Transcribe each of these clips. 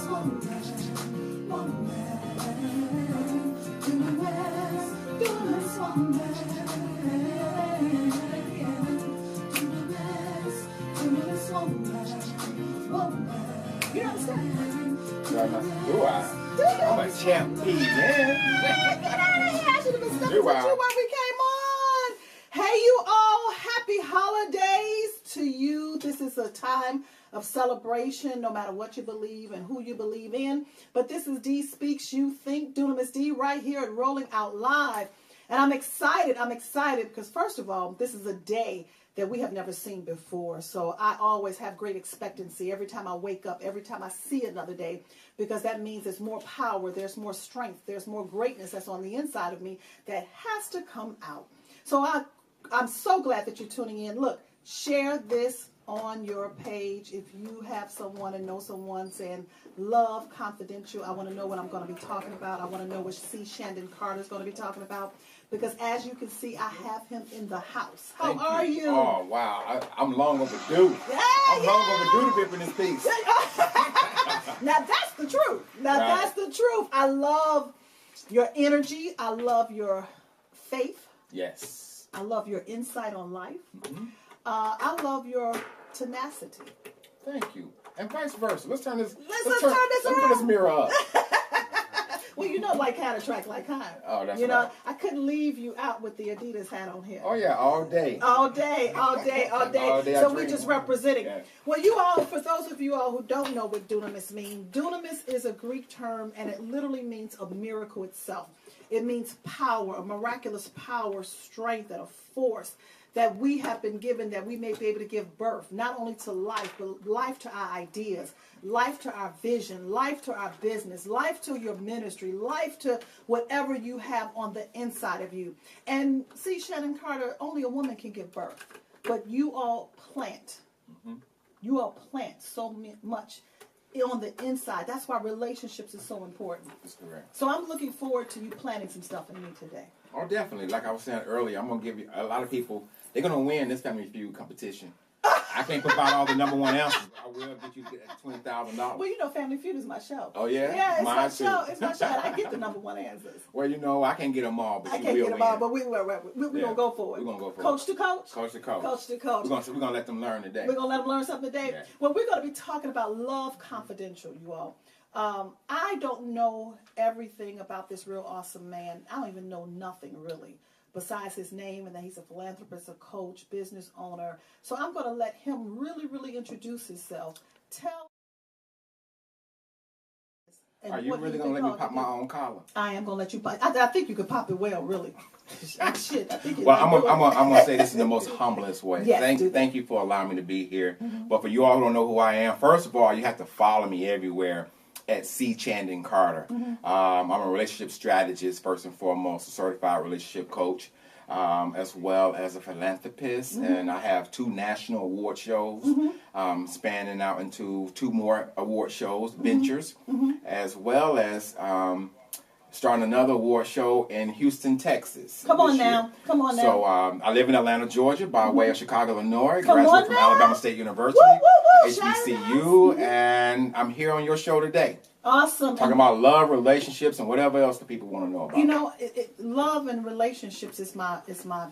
You understand? Do I? I'm a champ P, man. Get out of here. I should have been stuck with you Do while I? we came on. Hey, you all. Happy holidays to you. This is a time of celebration, no matter what you believe and who you believe in. But this is D Speaks You Think, Dunamis D, right here at Rolling Out Live. And I'm excited. I'm excited because, first of all, this is a day that we have never seen before. So I always have great expectancy every time I wake up, every time I see another day, because that means there's more power, there's more strength, there's more greatness that's on the inside of me that has to come out. So I'm so glad that you're tuning in. Look, share this on your page. If you have someone and know someone saying, Love Confidential, I want to know what I'm going to be talking about. I want to know what C Chandon Carter is going to be talking about. Because as you can see, I have him in the house. How are you? Oh, wow. I'm long overdue. Yeah, I'm long overdue to be up in this piece. Now that's the truth. Now Right. that's the truth. I love your energy. I love your faith. Yes. I love your insight on life. Mm-hmm. I love your tenacity. Thank you. And vice versa. Let's turn this. Let's turn this Let's put around. this mirror up. Well, you know, like kind attract like kind. Oh, that's you know, right. I couldn't leave you out with the Adidas hat on here. Oh yeah, all day. All day, all day, all day. All day I So we dream. just representing. Yeah. Well, you all, for those of you all who don't know what dunamis means, dunamis is a Greek term and it literally means a miracle itself. It means power, a miraculous power, strength, and a force that we have been given that we may be able to give birth, not only to life, but life to our ideas, life to our vision, life to our business, life to your ministry, life to whatever you have on the inside of you. And C Chandon Carter, only a woman can give birth, but you all plant. Mm-hmm. You all plant so much on the inside. That's why relationships is so important. That's correct. So I'm looking forward to you planting some stuff in me today. Oh, definitely. Like I was saying earlier, I'm going to give you a lot of people, they're going to win this Family Feud competition. I can't provide all the #1 answers, but I will get you to get that $20,000. Well, you know, Family Feud is my show. Oh, yeah? Yeah, it's Mine my too. show. It's my show. And I get the #1 answers. Well, you know, I can't get them all, but I you can't will get them win. all, but we're going to go for it. We're going to go for Coach it. to coach? Coach to coach. Coach to coach. We're going to let them learn today. We're going to let them learn something today. Yeah. Well, we're going to be talking about Love Confidential, you all. I don't know everything about this real awesome man. I don't even know nothing, really, besides his name, and that he's a philanthropist, a coach, business owner. So I'm going to let him really introduce himself. Tell. Are you really going to let me pop my own collar? I am going to let you pop. I think you could pop it well, really. Shit, I think. Well, I'm gonna say this in the most humblest way. Yes, thank you for allowing me to be here. Mm-hmm. But for you all who don't know who I am, first of all, you have to follow me everywhere at C Chandon Carter. Mm-hmm. I'm a relationship strategist, first and foremost, a certified relationship coach, as well as a philanthropist. Mm-hmm. And I have 2 national award shows, spanning out into 2 more award shows, ventures, as well as starting another award show in Houston, Texas. Come on now. So I live in Atlanta, Georgia, by way of Chicago, Illinois. Come graduated on from now. Alabama State University, HBCU, and I'm here on your show today. Awesome. Talking about love, relationships, and whatever else the people want to know about. You know, love and relationships is my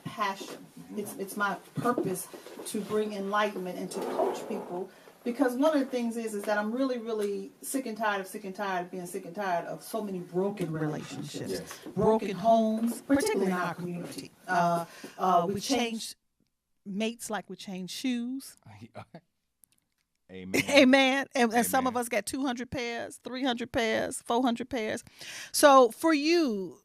passion. Mm-hmm. It's my purpose to bring enlightenment and to coach people. Because one of the things is that I'm really sick and tired of being sick and tired of so many broken relationships, yes. Broken homes, particularly in our community. We change mates like we change shoes. Amen. Amen. And Amen. Some of us got 200 pairs, 300 pairs, 400 pairs. So for you,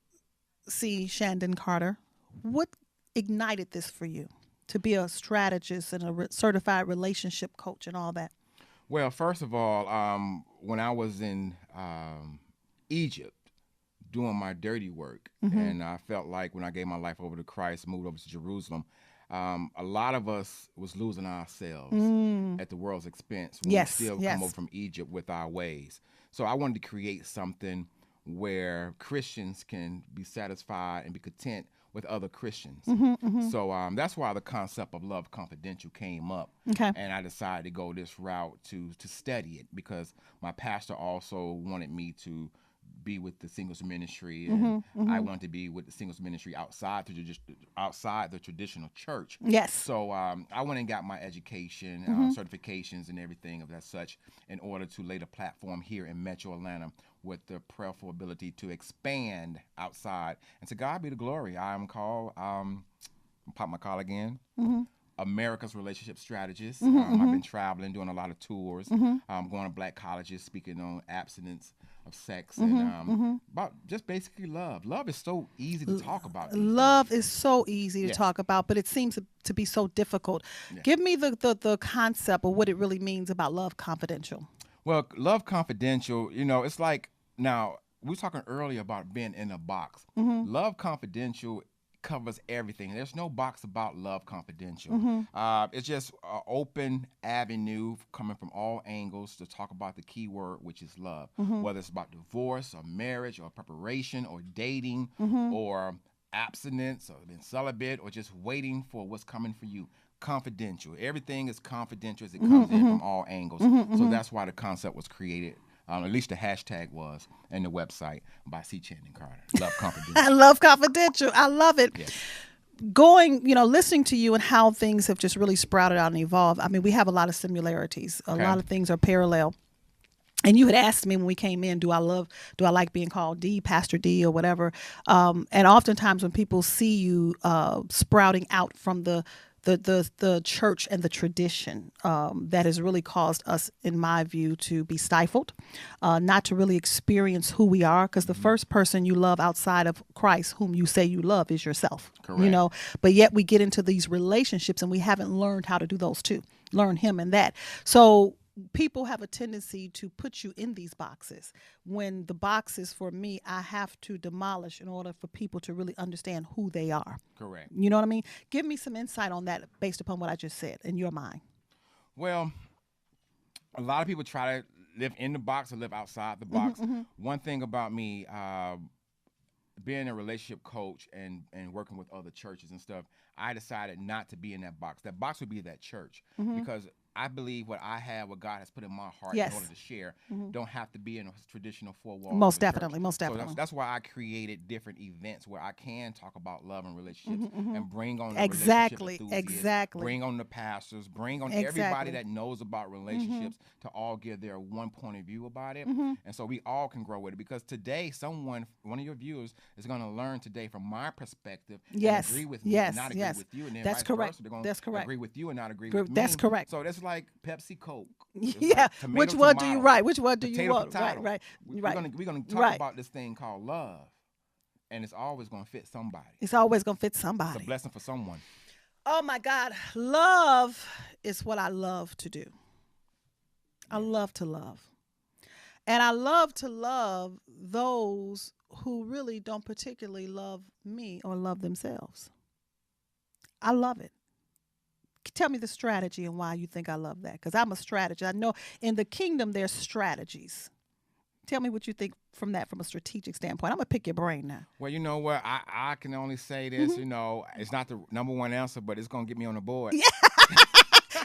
C Chandon Carter, what ignited this for you? To be a strategist and a certified relationship coach and all that? Well, first of all, when I was in Egypt doing my dirty work, and I felt like when I gave my life over to Christ, moved over to Jerusalem, a lot of us was losing ourselves at the world's expense when we still come over from Egypt with our ways. So I wanted to create something where Christians can be satisfied and be content with other Christians. Mm-hmm. So that's why the concept of Love Confidential came up. Okay. And I decided to go this route to study it, because my pastor also wanted me to be with the singles ministry, and I wanted to be with the singles ministry outside the traditional church. Yes. So I went and got my education, certifications, and everything of that such, in order to lay the platform here in Metro Atlanta with the prayerful ability to expand outside. And to God be the glory. I am called, pop my collar again. America's relationship strategist. I've been traveling, doing a lot of tours, going to black colleges, speaking on abstinence of sex, and about just basically love. Love is so easy to talk about. Love is so easy to talk about, but it seems to be so difficult. Give me the concept of what it really means about Love Confidential. Well, Love Confidential, it's like, now, we were talking earlier about being in a box. Love Confidential covers everything. There's no box about Love Confidential. It's just an open avenue coming from all angles to talk about the key word, which is love. Whether it's about divorce or marriage or preparation or dating or abstinence or being celibate or just waiting for what's coming for you. Confidential. Everything is confidential as it comes in from all angles. So that's why the concept was created. At least the hashtag was, and the website by C Chandon Carter. Love Confidential. I love Confidential. I love it. Yes. Going, listening to you and how things have just really sprouted out and evolved. I mean, we have a lot of similarities. A lot of things are parallel. And you had asked me when we came in, do I like being called D, Pastor D, or whatever? And oftentimes when people see you sprouting out from the church and the tradition, that has really caused us, in my view, to be stifled, not to really experience who we are, because the first person you love outside of Christ, whom you say you love, is yourself. Correct. But yet we get into these relationships and we haven't learned how to do those two, learn him and that. So people have a tendency to put you in these boxes, when the boxes, for me, I have to demolish in order for people to really understand who they are. Correct. You know what I mean? Give me some insight on that based upon what I just said in your mind. Well, a lot of people try to live in the box or live outside the box. One thing about me, being a relationship coach and working with other churches and stuff, I decided not to be in that box. That box would be that church, because I believe what I have, what God has put in my heart in order to share, don't have to be in a traditional four walls. Most definitely. So that's why I created different events where I can talk about love and relationships and bring on the relationship enthusiasts, bring on the pastors, bring on everybody that knows about relationships to all give their one point of view about it. And so we all can grow with it, because today one of your viewers is going to learn today from my perspective and agree with me and not agree with you. And then that's vice correct. versa, they're going to agree with you and not agree with me. That's correct. So that's like Pepsi, Coke. Yeah. Like tomato, which one tomato, do you write? Which one do potato, you want? potato. Right. We're going to talk about this thing called love, and it's always going to fit somebody. It's always going to fit somebody. It's a blessing for someone. Oh my God. Love is what I love to do. I love to love. And I love to love those who really don't particularly love me or love themselves. I love it. Tell me the strategy and why you think I love that. Because I'm a strategist. I know in the kingdom there's strategies. Tell me what you think from a strategic standpoint. I'm going to pick your brain now. Well, you know what? I can only say this, it's not the number one answer, but it's going to get me on the board. Yeah.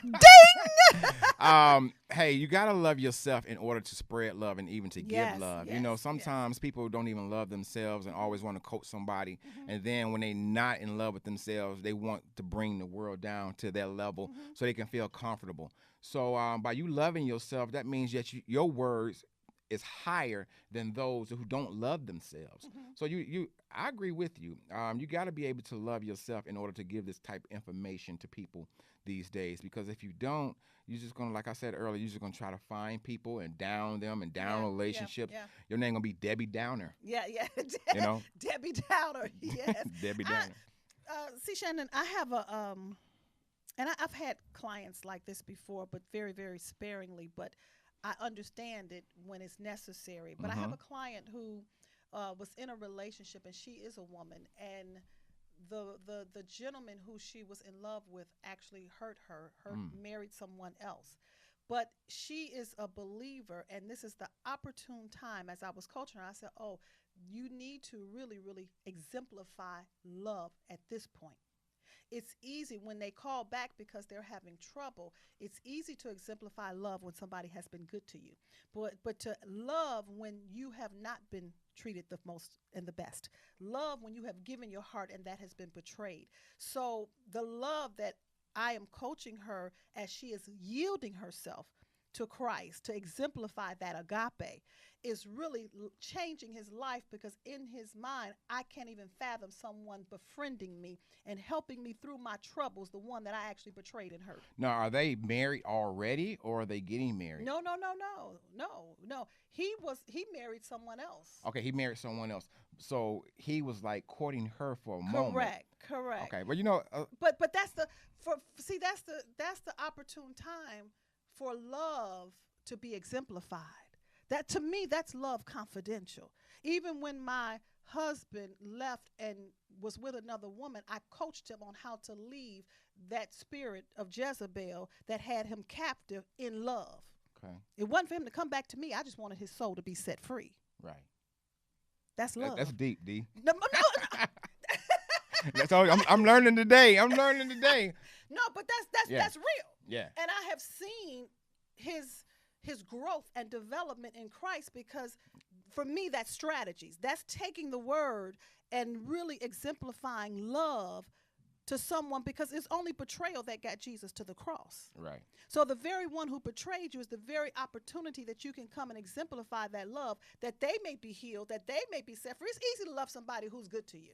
Ding! Hey, you got to love yourself in order to spread love and even to give love. Sometimes people don't even love themselves and always want to coach somebody. And then when they're not in love with themselves, they want to bring the world down to their level so they can feel comfortable. So by you loving yourself, that means that your words is higher than those who don't love themselves. So I agree with you. You got to be able to love yourself in order to give this type of information to people these days, because if you don't, you're just going to, like I said earlier, you're just going to try to find people and down them and down relationships. Your name going to be Debbie Downer. Debbie Downer. Yes. Debbie Downer. C Chandon, I have and I've had clients like this before, but very, very sparingly, but I understand it when it's necessary. But I have a client who was in a relationship, and she is a woman, and the gentleman who she was in love with actually hurt her, married someone else. But she is a believer, and this is the opportune time. As I was coaching her, I said, oh, you need to really, really exemplify love at this point. It's easy when they call back because they're having trouble. It's easy to exemplify love when somebody has been good to you. But to love when you have not been treated the most and the best. Love when you have given your heart and that has been betrayed. So the love that I am coaching her as she is yielding herself to Christ to exemplify that agape is really changing his life, because in his mind, I can't even fathom someone befriending me and helping me through my troubles, the one that I actually betrayed and hurt. Now, are they married already, or are they getting married? No. He married someone else. Okay, he married someone else. So he was like courting her for a moment. Correct. Okay, well, But that's that's the opportune time for love to be exemplified. That, to me, that's love confidential. Even when my husband left and was with another woman, I coached him on how to leave that spirit of Jezebel that had him captive in love. Okay. It wasn't for him to come back to me. I just wanted his soul to be set free. Right. That's love. That's deep, D. No. That's all. I'm learning today. No, but that's real. Yeah. And I have seen his growth and development in Christ, because for me, that's strategies. That's taking the word and really exemplifying love to someone, because it's only betrayal that got Jesus to the cross. Right. So the very one who betrayed you is the very opportunity that you can come and exemplify that love, that they may be healed, that they may be set free. It's easy to love somebody who's good to you.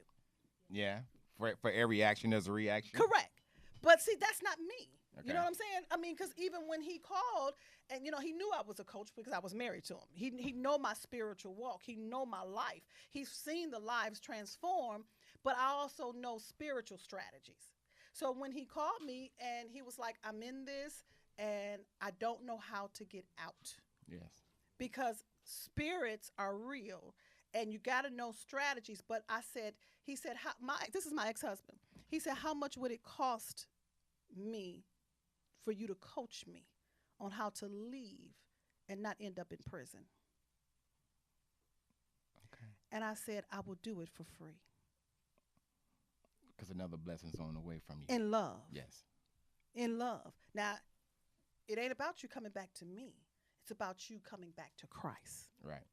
Yeah. For every action, there's a reaction. Correct. But see, that's not me. Okay. You know what I'm saying? I mean, because even when he called, and he knew I was a coach because I was married to him. He know my spiritual walk. He know my life. He's seen the lives transform, but I also know spiritual strategies. So when he called me and he was like, I'm in this and I don't know how to get out. Yes. Because spirits are real and you got to know strategies. But he said, this is my ex-husband. He said, how much would it cost me for you to coach me on how to leave and not end up in prison? Okay. And I said, I will do it for free. Because another blessing's on the way from you. In love. Yes. In love. Now, it ain't about you coming back to me. It's about you coming back to Christ. Right.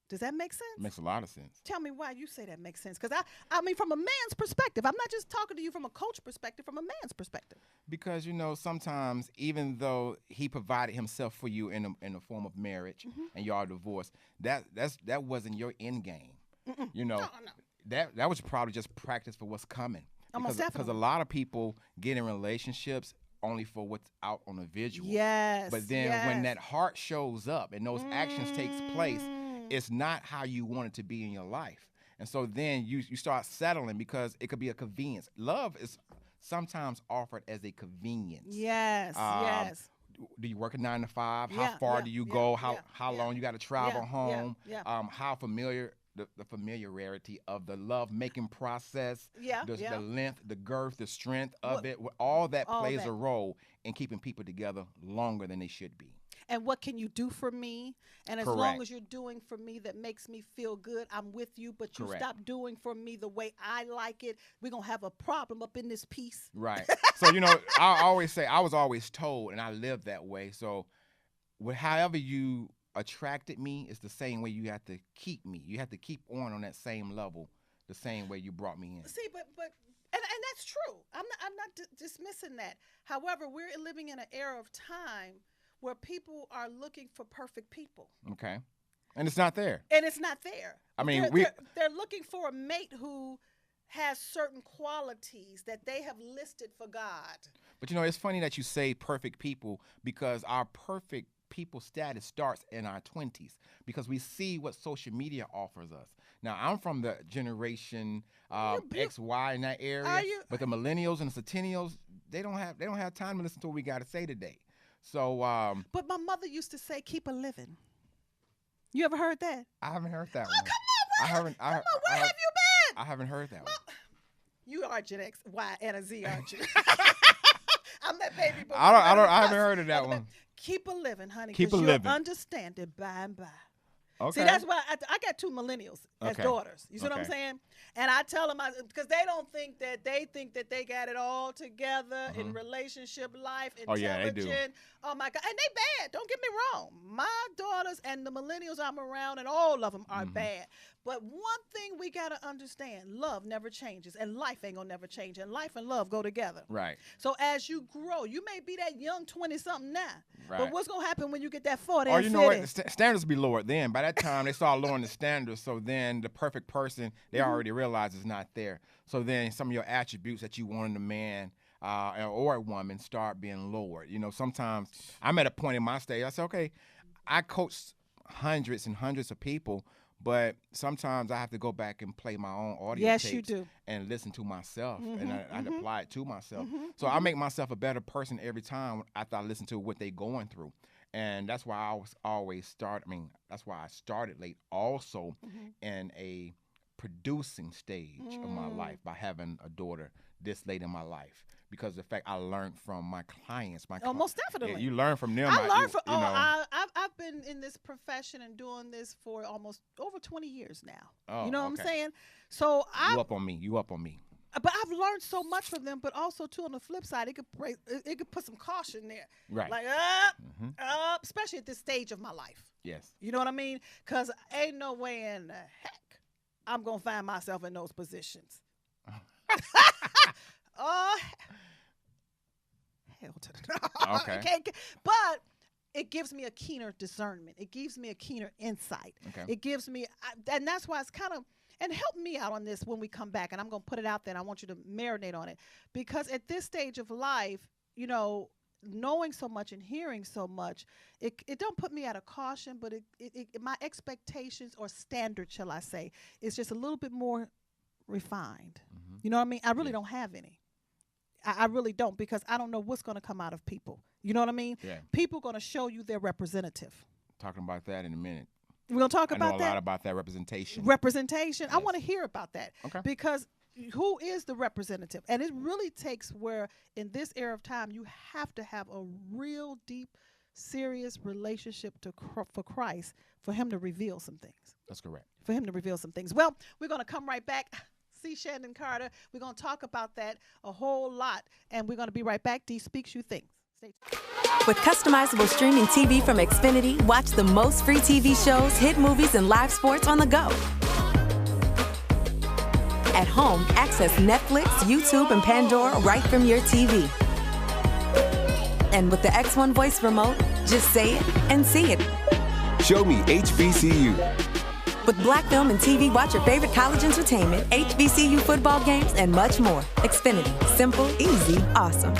Does that make sense? It makes a lot of sense. Tell me why you say that makes sense. Because I mean, from a man's perspective, I'm not just talking to you from a coach perspective, from a man's perspective. Because, sometimes even though he provided himself for you in the form of marriage, mm-hmm. and y'all divorced, that wasn't your end game. No. That was probably just practice for what's coming. Because a lot of people get in relationships only for what's out on the visual. Yes. But then when that heart shows up and those actions takes place, it's not how you want it to be in your life. And so then you start settling because it could be a convenience. Love is sometimes offered as a convenience. Yes, yes. Do you work a 9 to 5? How far do you go? How long you got to travel home? How familiar the familiarity of the love-making process, the length, the girth, the strength of it, all that plays a role in keeping people together longer than they should be. And what can you do for me? And as long as you're doing for me that makes me feel good, I'm with you. But you stop doing for me the way I like it, we're going to have a problem up in this piece. Right. So, I always say I was always told, and I lived that way. So however you attracted me, it's the same way you have to keep me. You have to keep on that same level, the same way you brought me in. See, but and that's true. I'm not dismissing that. However, we're living in an era of time where people are looking for perfect people. Okay. And it's not there. I mean, they're looking for a mate who has certain qualities that they have listed for God. But it's funny that you say perfect people, because our perfect people status starts in our 20s, because we see what social media offers us. Now, I'm from the generation X, Y in that area, but the millennials and the centennials, they don't have time to listen to what we got to say today. So, but my mother used to say, "Keep a living." You ever heard that? I haven't heard that one. Come on, where have you been? I haven't heard that one. You are Gen X, Y, and a Z, aren't you? I'm that baby boy. I haven't heard of that one. Keep a living, honey. Keep a living. You'll understand it by and by. Okay. See, that's why I got 2 millennials as Okay. daughters. You see what I'm Okay. saying? And I tell them, because they think that they got it all together in relationship life, Oh, yeah, they do. intelligent. Oh my God, and they bad. Don't get me wrong. My daughters and the millennials I'm around, and all of them are bad. But one thing we gotta understand: love never changes, and life ain't gonna never change. And life and love go together. Right. So as you grow, you may be that young 20-something now, Right. but what's gonna happen when you get that 40 Or and you know what? 50? The standards be lowered then. By that time, they start lowering the standards. So then the perfect person, they already realize is not there. So then some of your attributes that you want in a man or a woman start being lowered. You know, sometimes I'm at a point in my stage, I say, okay, I coach hundreds and hundreds of people, but sometimes I have to go back and play my own audio Yes, tapes you do. and listen to myself, and I apply it to myself. So I make myself a better person every time after I listen to what they're going through. And that's why I always start. I mean, that's why I started late also in a producing stage of my life by having a daughter this late in my life. Because of the fact I learned from my clients. Most definitely. Yeah, you learn from them. I learned from. you know. I've been in this profession and doing this for almost over 20 years now. Oh, you know what okay. I'm saying? So You up on me. You up on me. but I've learned so much from them. But also too, on the flip side, it could put some caution there. Right. Like up, especially at this stage of my life. Yes. You know what I mean? Because ain't no way in the heck I'm gonna find myself in those positions. Oh. Hell to the no. Okay. But it gives me a keener discernment. It gives me a keener insight. Okay. It gives me, and that's why it's kind of, and help me out on this when we come back. And I'm going to put it out there, and I want you to marinate on it. Because at this stage of life, you know, knowing so much and hearing so much, it don't put me at a caution, but my expectations or standard, shall I say, is just a little bit more refined. You know what I mean? I really don't have any. I really don't, because I don't know what's going to come out of people. You know what I mean? Yeah. People going to show you their representative. Talking about that in a minute. We're going to talk I know about a that. lot about that representation. Representation. I Yes. want to hear about that. Okay. Because who is the representative? And it really takes where in this era of time, you have to have a real deep, serious relationship for Christ for him to reveal some things. That's correct. For him to reveal some things. Well, we're going to come right back. C Chandon Carter. We're going to talk about that a whole lot. And we're going to be right back. D Speaks You Things. Stay tuned. With customizable streaming TV from Xfinity, watch the most free TV shows, hit movies, and live sports on the go. At home, access Netflix, YouTube, and Pandora right from your TV. And with the X1 voice remote, just say it and see it. Show me HBCU. With Black Film and TV, watch your favorite college entertainment, HBCU football games, and much more. Xfinity. Simple, easy, awesome.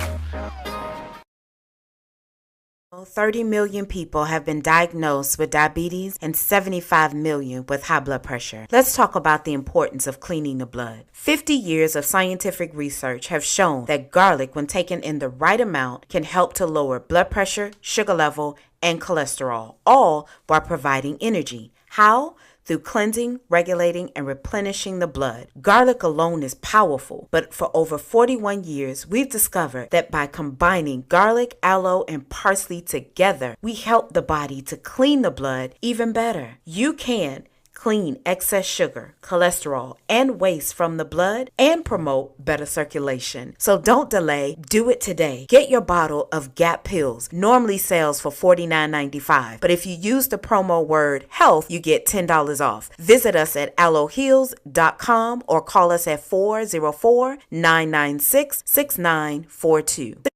30 million people have been diagnosed with diabetes and 75 million with high blood pressure. Let's talk about the importance of cleaning the blood. 50 years of scientific research have shown that garlic, when taken in the right amount, can help to lower blood pressure, sugar level, and cholesterol, all while providing energy. How? Through cleansing, regulating, and replenishing the blood. Garlic alone is powerful, but for over 41 years, we've discovered that by combining garlic, aloe, and parsley together, we help the body to clean the blood even better. You can clean excess sugar, cholesterol, and waste from the blood and promote better circulation. So don't delay, do it today. Get your bottle of GAP pills. Normally sells for $49.95, but if you use the promo word HEALTH, you get $10 off. Visit us at aloeheals.com or call us at 404-996-6942.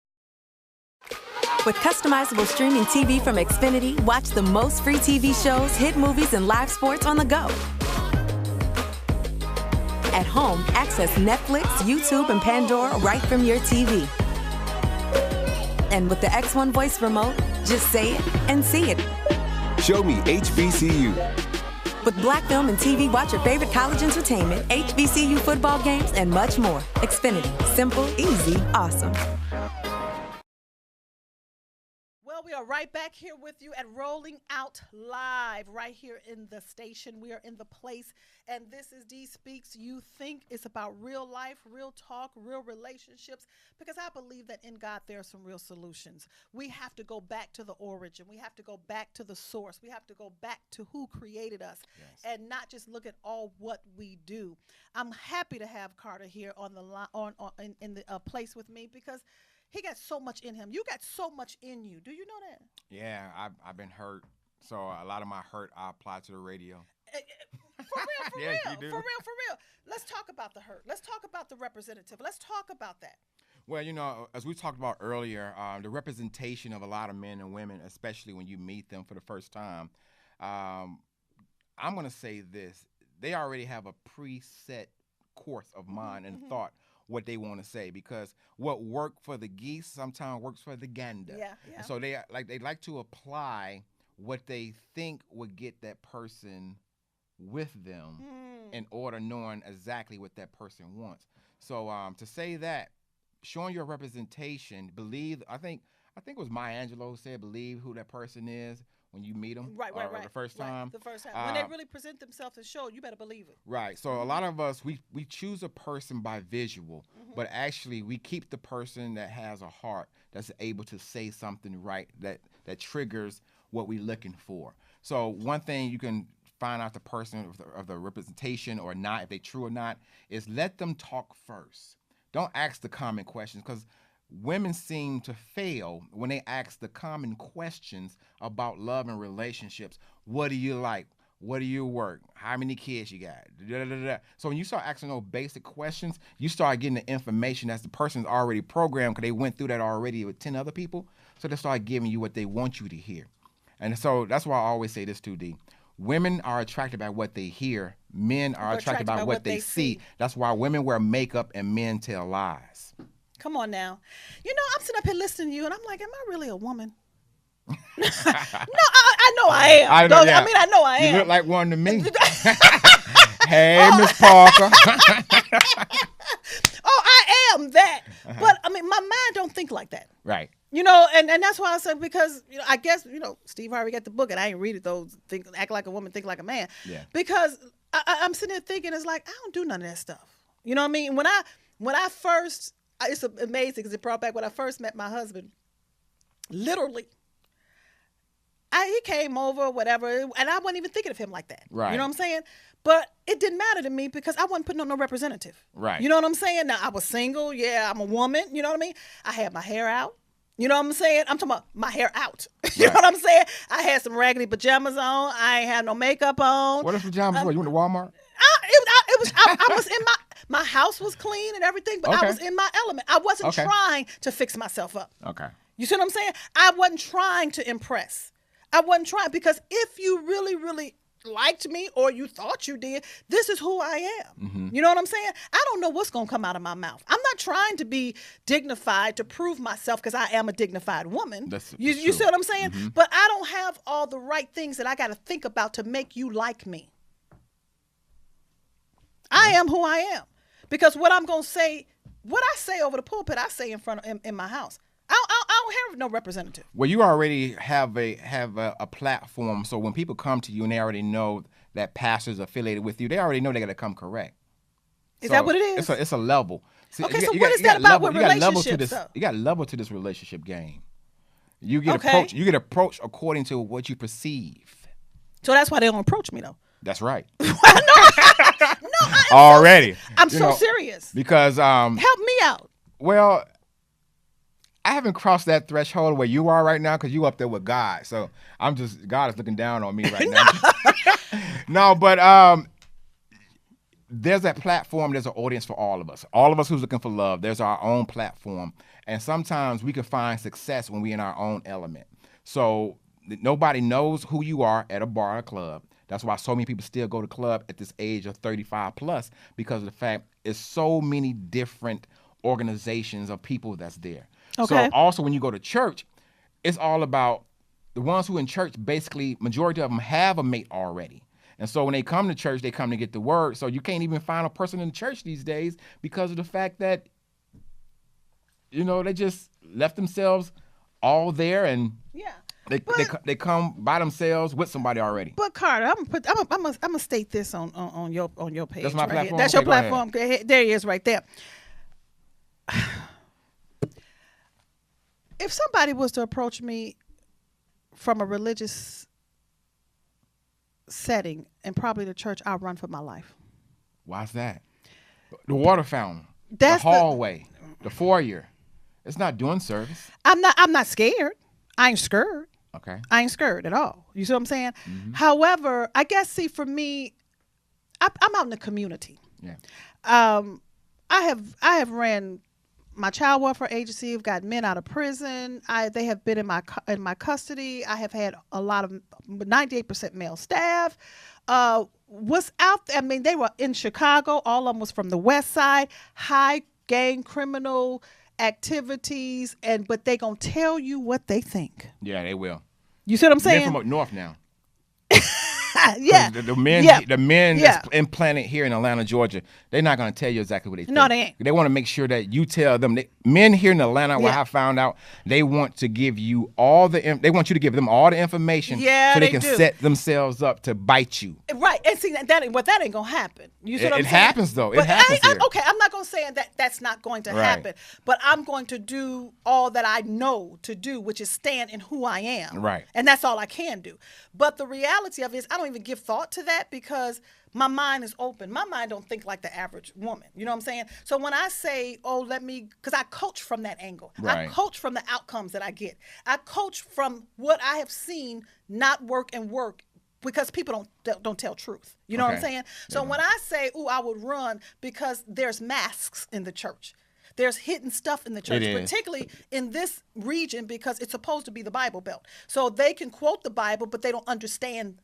With customizable streaming TV from Xfinity, watch the most free TV shows, hit movies, and live sports on the go. At home, access Netflix, YouTube, and Pandora right from your TV. And with the X1 voice remote, just say it and see it. Show me HBCU. With Black Film and TV, watch your favorite college entertainment, HBCU football games, and much more. Xfinity. Simple, easy, awesome. Well, we are right back here with you at Rolling Out Live, right here in the station. We are in the place, and this is D Speaks. You think it's about real life, real talk, real relationships, because I believe that in God there are some real solutions. We have to go back to the origin. We have to go back to the source. We have to go back to who created us, and not just look at all what we do. I'm happy to have Carter here on the line, in the place with me, because he got so much in him. You got so much in you. Do you know that? Yeah, I've been hurt. So a lot of my hurt I apply to the radio. For real, Yes, you do. for real. Let's talk about the hurt. Let's talk about the representative. Let's talk about that. Well, as we talked about earlier, the representation of a lot of men and women, especially when you meet them for the first time, I'm going to say this. They already have a preset course of mind and thought what they want to say, because what worked for the geese sometimes works for the gander. Yeah. And so they like to apply what they think would get that person with them in order knowing exactly what that person wants. So to say that, showing your representation, I think it was Maya Angelou said, believe who that person is when you meet them. Right. The first time. The first time. When they really present themselves and show, you better believe it. Right. So a lot of us, we choose a person by visual, but actually we keep the person that has a heart, that's able to say something right, that triggers what we're looking for. So one thing you can find out the person of the representation or not, if they true or not, is let them talk first. Don't ask the common questions, because women seem to fail when they ask the common questions about love and relationships. What do you like? What do you work? How many kids you got? Da, da, da, da. So when you start asking those basic questions, you start getting the information that's the person's already programmed, because they went through that already with 10 other people. So they start giving you what they want you to hear. And so that's why I always say this too, D. Women are attracted by what they hear. Men are attracted by what they see. That's why women wear makeup and men tell lies. Come on now. I'm sitting up here listening to you, and I'm like, am I really a woman? No, I know I am. I know I am. You look like one to me. Hey, Miss Parker. I am that. But, my mind don't think like that. Right. And that's why I said, because, I guess, Steve Harvey got the book, and I ain't read it, though, Act Like a Woman, Think Like a Man. Yeah. Because I'm sitting there thinking, it's like, I don't do none of that stuff. You know what I mean? When I first, it's amazing, because it brought back when I first met my husband. Literally. He came over, whatever, and I wasn't even thinking of him like that. Right. You know what I'm saying? But it didn't matter to me, because I wasn't putting on no representative. Right. You know what I'm saying? Now, I was single. Yeah, I'm a woman. You know what I mean? I had my hair out. You know what I'm saying? I'm talking about my hair out. You know what I'm saying? I had some raggedy pajamas on. I ain't had no makeup on. What is pajamas for? You went to Walmart? I was in my house was clean and everything, but I was in my element. I wasn't trying to fix myself up. Okay. You see what I'm saying? I wasn't trying to impress. I wasn't trying, because if you really, really liked me, or you thought you did, this is who I am. You know what I'm saying? I don't know what's going to come out of my mouth. I'm not trying to be dignified to prove myself, because I am a dignified woman. You see what I'm saying? But I don't have all the right things that I got to think about to make you like me. I am who I am, because what I'm going to say, what I say over the pulpit, I say in my house. I don't have no representative. Well, you already have a platform, so when people come to you and they already know that pastor's affiliated with you, they already know they got to come correct. Is that what it is? It's a level. See, okay, so what is that about with relationships? You got level to this relationship game. You get approached. You get approached according to what you perceive. So that's why they don't approach me, though. That's right. No, already. I'm so serious. Because help me out. Well, I haven't crossed that threshold where you are right now, because you up there with God. So God is looking down on me right now. No, but there's that platform. There's an audience for all of us. All of us who's looking for love. There's our own platform. And sometimes we can find success when we're in our own element. So nobody knows who you are at a bar or club. That's why so many people still go to club at this age of 35 plus, because of the fact it's so many different organizations of people that's there. Okay. So also when you go to church, it's all about the ones who in church, basically majority of them have a mate already. And so when they come to church, they come to get the word. So you can't even find a person in the church these days, because of the fact that, they just left themselves all there and Yeah. they come by themselves with somebody already. But Carter, I'm gonna state this on your page. That's my right platform? Here. That's Okay, your go ahead. platform. There he is, right there. If somebody was to approach me from a religious setting and probably the church, I'll run for my life. Why's that? The water fountain, That's the hallway, the foyer. It's not doing service. I'm not scared. I ain't scared. Okay. I ain't scared at all. You see what I'm saying? Mm-hmm. However, I guess, see, for me, I'm out in the community. Yeah. I have ran my child welfare agency. I've got men out of prison. They have been in my custody. I have had a lot of 98% male staff. What's out there? I mean, they were in Chicago. All of them was from the West Side, high gang criminal activities, but they gonna tell you what they think. Yeah, they will. You see what I'm saying? Men from up north now. Yeah. The men Yeah. that's implanted here in Atlanta, Georgia, they're not going to tell you exactly what they think. No, they ain't. They want to make sure that you tell them. Men here in Atlanta, what Yeah. I found out, they want to give you they want you to give them all the information Yeah, so they they can do. set themselves up to bite you. Right, and see that ain't gonna happen. You see what I'm It saying? happens, though. It But happens here. okay, I'm not gonna say that's not going to Right. happen, but I'm going to do all that I know to do, which is stand in who I am. Right. And that's all I can do. But the reality of it is, I don't even give thought to that because my mind is open. My mind don't think like the average woman. You know what I'm saying? So when I say, because I coach from that angle. Right. I coach from the outcomes that I get. I coach from what I have seen not work and work because people don't tell truth. You know what I'm Okay. saying? So when I say, I would run because there's masks in the church. There's hidden stuff in the church, It is. particularly in this region because it's supposed to be the Bible Belt. So they can quote the Bible, but they don't understand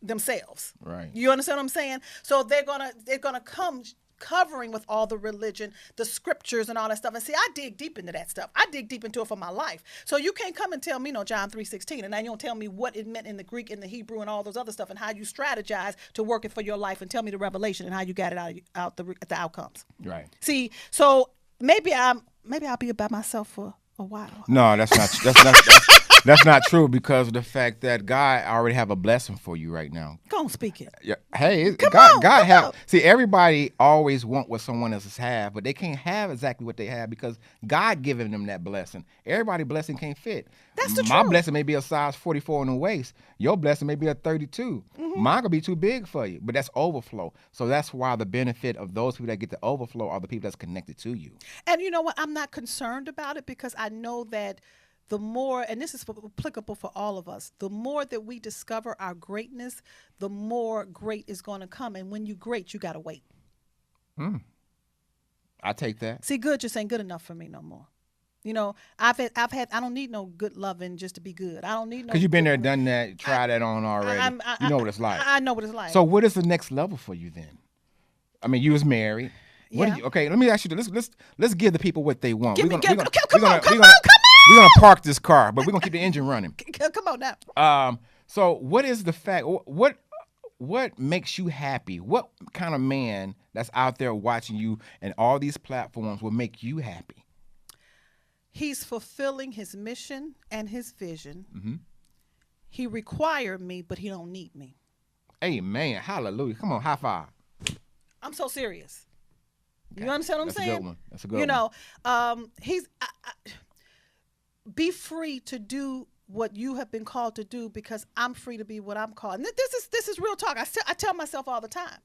themselves. Right. You understand what I'm saying? So they're gonna come covering with all the religion, the scriptures and all that stuff. And see, I dig deep into that stuff. I dig deep into it for my life. So you can't come and tell me John 3:16, and now you don't tell me what it meant in the Greek and the Hebrew and all those other stuff and how you strategize to work it for your life and tell me the revelation and how you got it out the outcomes. Right. See, so maybe I'll be by myself for a while. No, that's not true because of the fact that God already have a blessing for you right now. Go on, speak it. Yeah. Hey, Come God on. have. See, everybody always want what someone else have, but they can't have exactly what they have because God giving them that blessing. Everybody's blessing can't fit. That's the My truth. blessing may be a size 44 in the waist. Your blessing may be a 32. Mm-hmm. Mine could be too big for you, but that's overflow. So that's why the benefit of those people that get the overflow are the people that's connected to you. And you know what? I'm not concerned about it because I know that the more, and this is applicable for all of us, the more that we discover our greatness, the more great is going to come. And when you great, you got to wait. I take that. See, good just ain't good enough for me no more. I've had, I don't need no good loving just to be good. I don't need no. Because you've been there, done that, tried that on already. You know what it's like. I know what it's like. So what is the next level for you then? I mean, you was married. What Yeah. do you, okay, let me ask you this. Let's give the people what they want. Come on. We're gonna park this car, but we're gonna keep the engine running. Come on now. So what is the fact? What makes you happy? What kind of man that's out there watching you and all these platforms will make you happy? He's fulfilling his mission and his vision. Mm-hmm. He required me, but he don't need me. Amen. Hallelujah. Come on, high five. I'm so serious. You understand what I'm That's saying? a good one. That's a good one. He's be free to do what you have been called to do because I'm free to be what I'm called. And this is real talk. I tell myself all the time,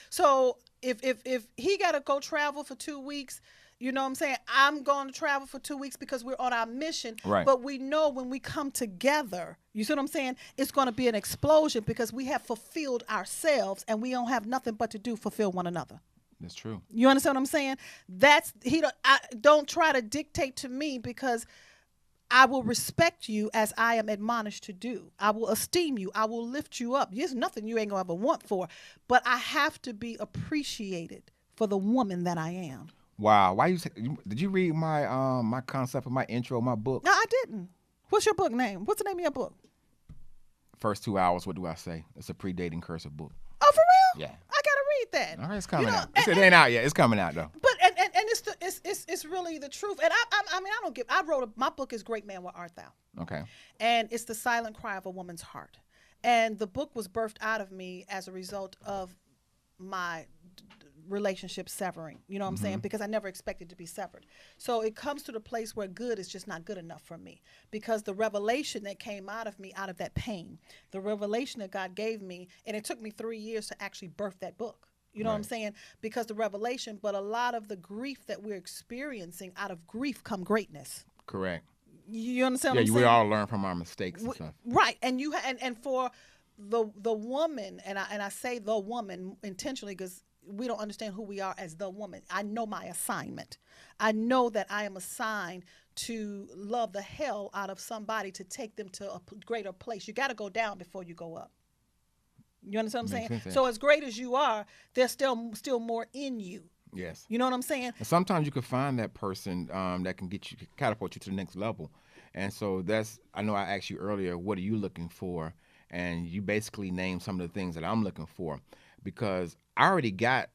So if he got to go travel for 2 weeks, you know what I'm saying? I'm going to travel for 2 weeks because we're on our mission. Right. But we know when we come together, you see what I'm saying? It's going to be an explosion because we have fulfilled ourselves and we don't have nothing but to fulfill one another. That's true. You understand what I'm saying? Don't try to dictate to me because I will respect you as I am admonished to do. I will esteem you. I will lift you up. There's nothing you ain't gonna ever want for, but I have to be appreciated for the woman that I am. Wow. Did you read my my concept of my intro, my book? No, I didn't. What's your book name? What's the name of your book? First 2 hours. What do I say? It's a predating cursive book. Oh, for real? Yeah. I gotta read that. All right, it's coming out. It ain't out yet. It's coming out though. But and it's really the truth. And I mean, my book is Great Man, Where Art Thou? Okay. And it's the silent cry of a woman's heart. And the book was birthed out of me as a result of my relationship severing. You know what I'm saying? Because I never expected to be severed. So it comes to the place where good is just not good enough for me, because the revelation that came out of me, out of that pain, the revelation that God gave me, and it took me 3 years to actually birth that book. You know what I'm saying? Because the revelation, but a lot of the grief that we're experiencing, out of grief come greatness. Correct. You understand what I'm Yeah, saying? we all learn from our mistakes and stuff. Right. And you and for the woman, and I say the woman intentionally because we don't understand who we are as the woman. I know my assignment. I know that I am assigned to love the hell out of somebody, to take them to a greater place. You got to go down before you go up. You understand what I'm saying? Sense. So as great as you are, there's still more in you. Yes. You know what I'm saying? And sometimes you can find that person that can catapult you to the next level. And so I know I asked you earlier, what are you looking for? And you basically named some of the things that I'm looking for, because I already got,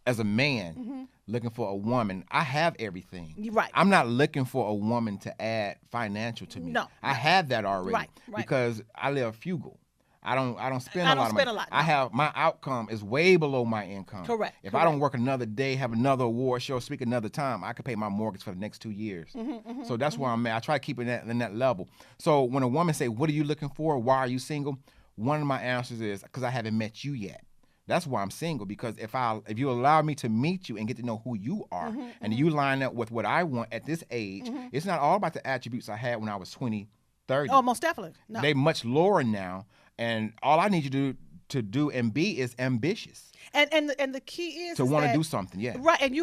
as a man, looking for a woman, I have everything. Right. I'm not looking for a woman to add financial to me. No. I have that already. Right. Because I live frugal. I don't spend I a don't lot of spend money. a lot, I no. have, my outcome is way below my income. Correct. If I don't work another day, have another award show, speak another time, I could pay my mortgage for the next 2 years. So that's where I'm at. I try to keep it in that level. So when a woman say, what are you looking for? Why are you single? One of my answers is because I haven't met you yet. That's why I'm single, because if you allow me to meet you and get to know who you are, and you line up with what I want at this age, it's not all about the attributes I had when I was 20, 30. Oh, most definitely. No. They're much lower now, and all I need you to do and be is ambitious. And the key is To want to that- do something, yeah. Right, and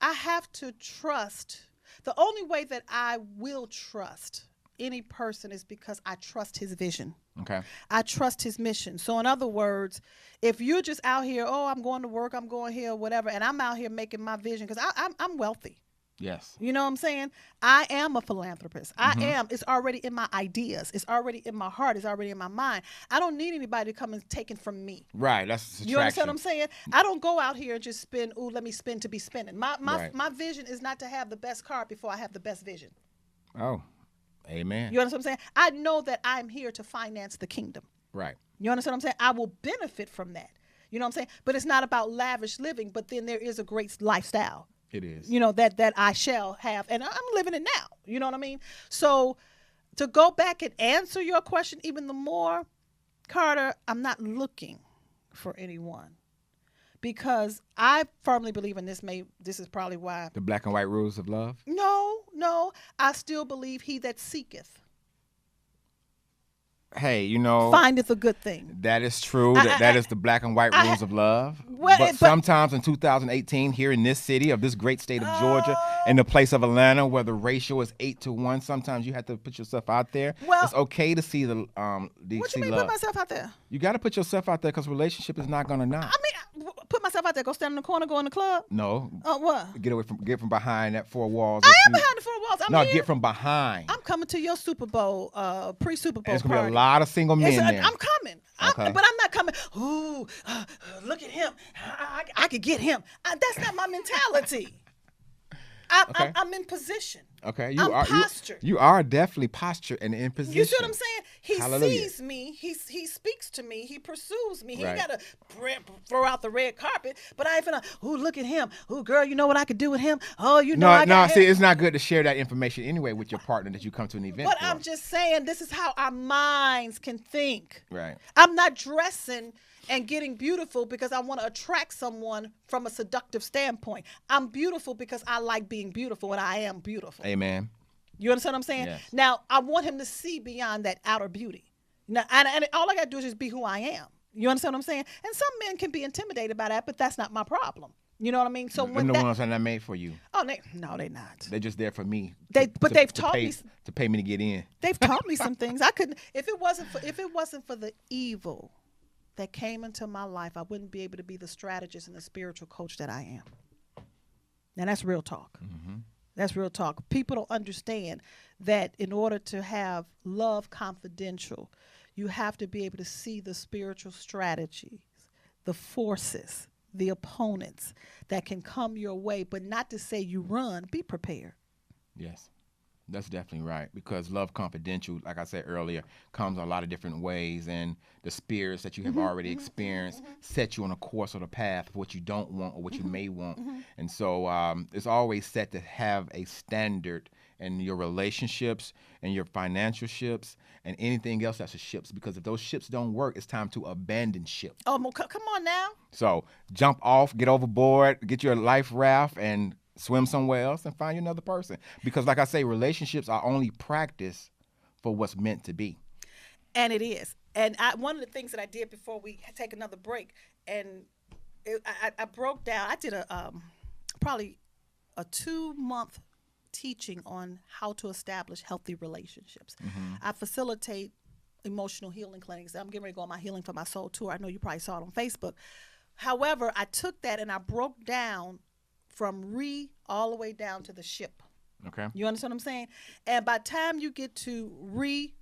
I have to trust. The only way that I will trust any person is because I trust his vision. Okay. I trust his mission. So in other words, if you're just out here, oh, I'm going to work, I'm going here, whatever, and I'm out here making my vision, because I'm wealthy. Yes. You know what I'm saying? I am a philanthropist. It's already in my ideas. It's already in my heart. It's already in my mind. I don't need anybody to come and take it from me. Right. That's subtraction. You understand what I'm saying? I don't go out here and just spend, let me spend to be spending. My Right. vision is not to have the best car before I have the best vision. Oh, amen. You understand what I'm saying? I know that I'm here to finance the kingdom. Right. You understand what I'm saying? I will benefit from that. You know what I'm saying? But it's not about lavish living, but then there is a great lifestyle. It is. You know, that I shall have, and I'm living it now. You know what I mean? So to go back and answer your question even the more, Carter, I'm not looking for anyone, because I firmly believe, and this is probably why. The black and white rules of love? No, I still believe he that seeketh Hey, findeth a good thing. that is true. That is the black and white rules of love. Well, but but- sometimes in 2018, here in this city of this great state of Georgia, in the place of Atlanta, where the ratio is 8-1, sometimes you have to put yourself out there. Well- It's okay to see the What you mean, love. put myself out there? You got to put yourself out there, because relationship is not gonna knock. I mean, put myself out there. Go stand in the corner. Go in the club. No. Oh, what? Get from behind that four walls. I that am you- behind the four walls. I'm No, here. get from behind. I'm coming to your Super Bowl, pre-Super Bowl There's gonna party. be a lot of single men there. I'm coming. Okay. But I'm not coming. Ooh, look at him. I could get him. That's not my mentality. Okay. I'm in position. Okay, I'm postured. You are definitely postured and in position. You see what I'm saying? He Hallelujah. sees me. He speaks to me. He pursues me. He Right. ain't got to throw out the red carpet. But I ain't finna, ooh, look at him. Ooh, girl, you know what I could do with him? Oh, you know I No, got see, him. it's not good to share that information anyway with your partner that you come to an event But for. I'm just saying, this is how our minds can think. Right. I'm not dressing and getting beautiful because I want to attract someone from a seductive standpoint. I'm beautiful because I like being beautiful, and I am beautiful. Amen. You understand what I'm saying? Yes. Now, I want him to see beyond that outer beauty. Now, and all I got to do is just be who I am. You understand what I'm saying? And some men can be intimidated by that, but that's not my problem. You know what I mean? So when And the that, ones that are made for you. oh, no, they're not. They're just there for me. But they've taught pay, me. to pay me to get in. They've taught me some things. I couldn't, if it wasn't for the evil that came into my life, I wouldn't be able to be the strategist and the spiritual coach that I am. Now that's real talk. Mm-hmm. That's real talk. People don't understand that in order to have love confidential, you have to be able to see the spiritual strategies, the forces the opponents that can come your way, but not to say you run. Be prepared. Yes. That's definitely right, because love confidential, like I said earlier, comes a lot of different ways, and the spirits that you have already experienced set you on a course or the path of what you don't want or what you may want. And so it's always set to have a standard in your relationships and your financial ships and anything else that's a ships, because if those ships don't work, it's time to abandon ship. Oh, come on now. So jump off, get overboard, get your life raft, and swim somewhere else and find you another person. Because like I say, relationships are only practice for what's meant to be. And it is. And one of the things that I did before we take another break, and I broke down, I did probably a 2-month teaching on how to establish healthy relationships. I facilitate emotional healing clinics. I'm getting ready to go on my Healing for My Soul tour. I know you probably saw it on Facebook. However, I took that and I broke down from all the way down to the ship. Okay. You understand what I'm saying? And by the time you get to relate,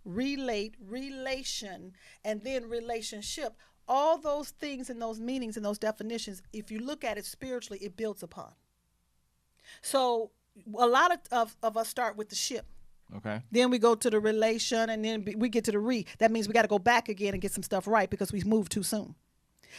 relation, and then relationship, all those things and those meanings and those definitions, if you look at it spiritually, it builds upon. So a lot of us start with the ship. Okay. Then we go to the relation, and then we get to the That means we got to go back again and get some stuff right because we moved too soon.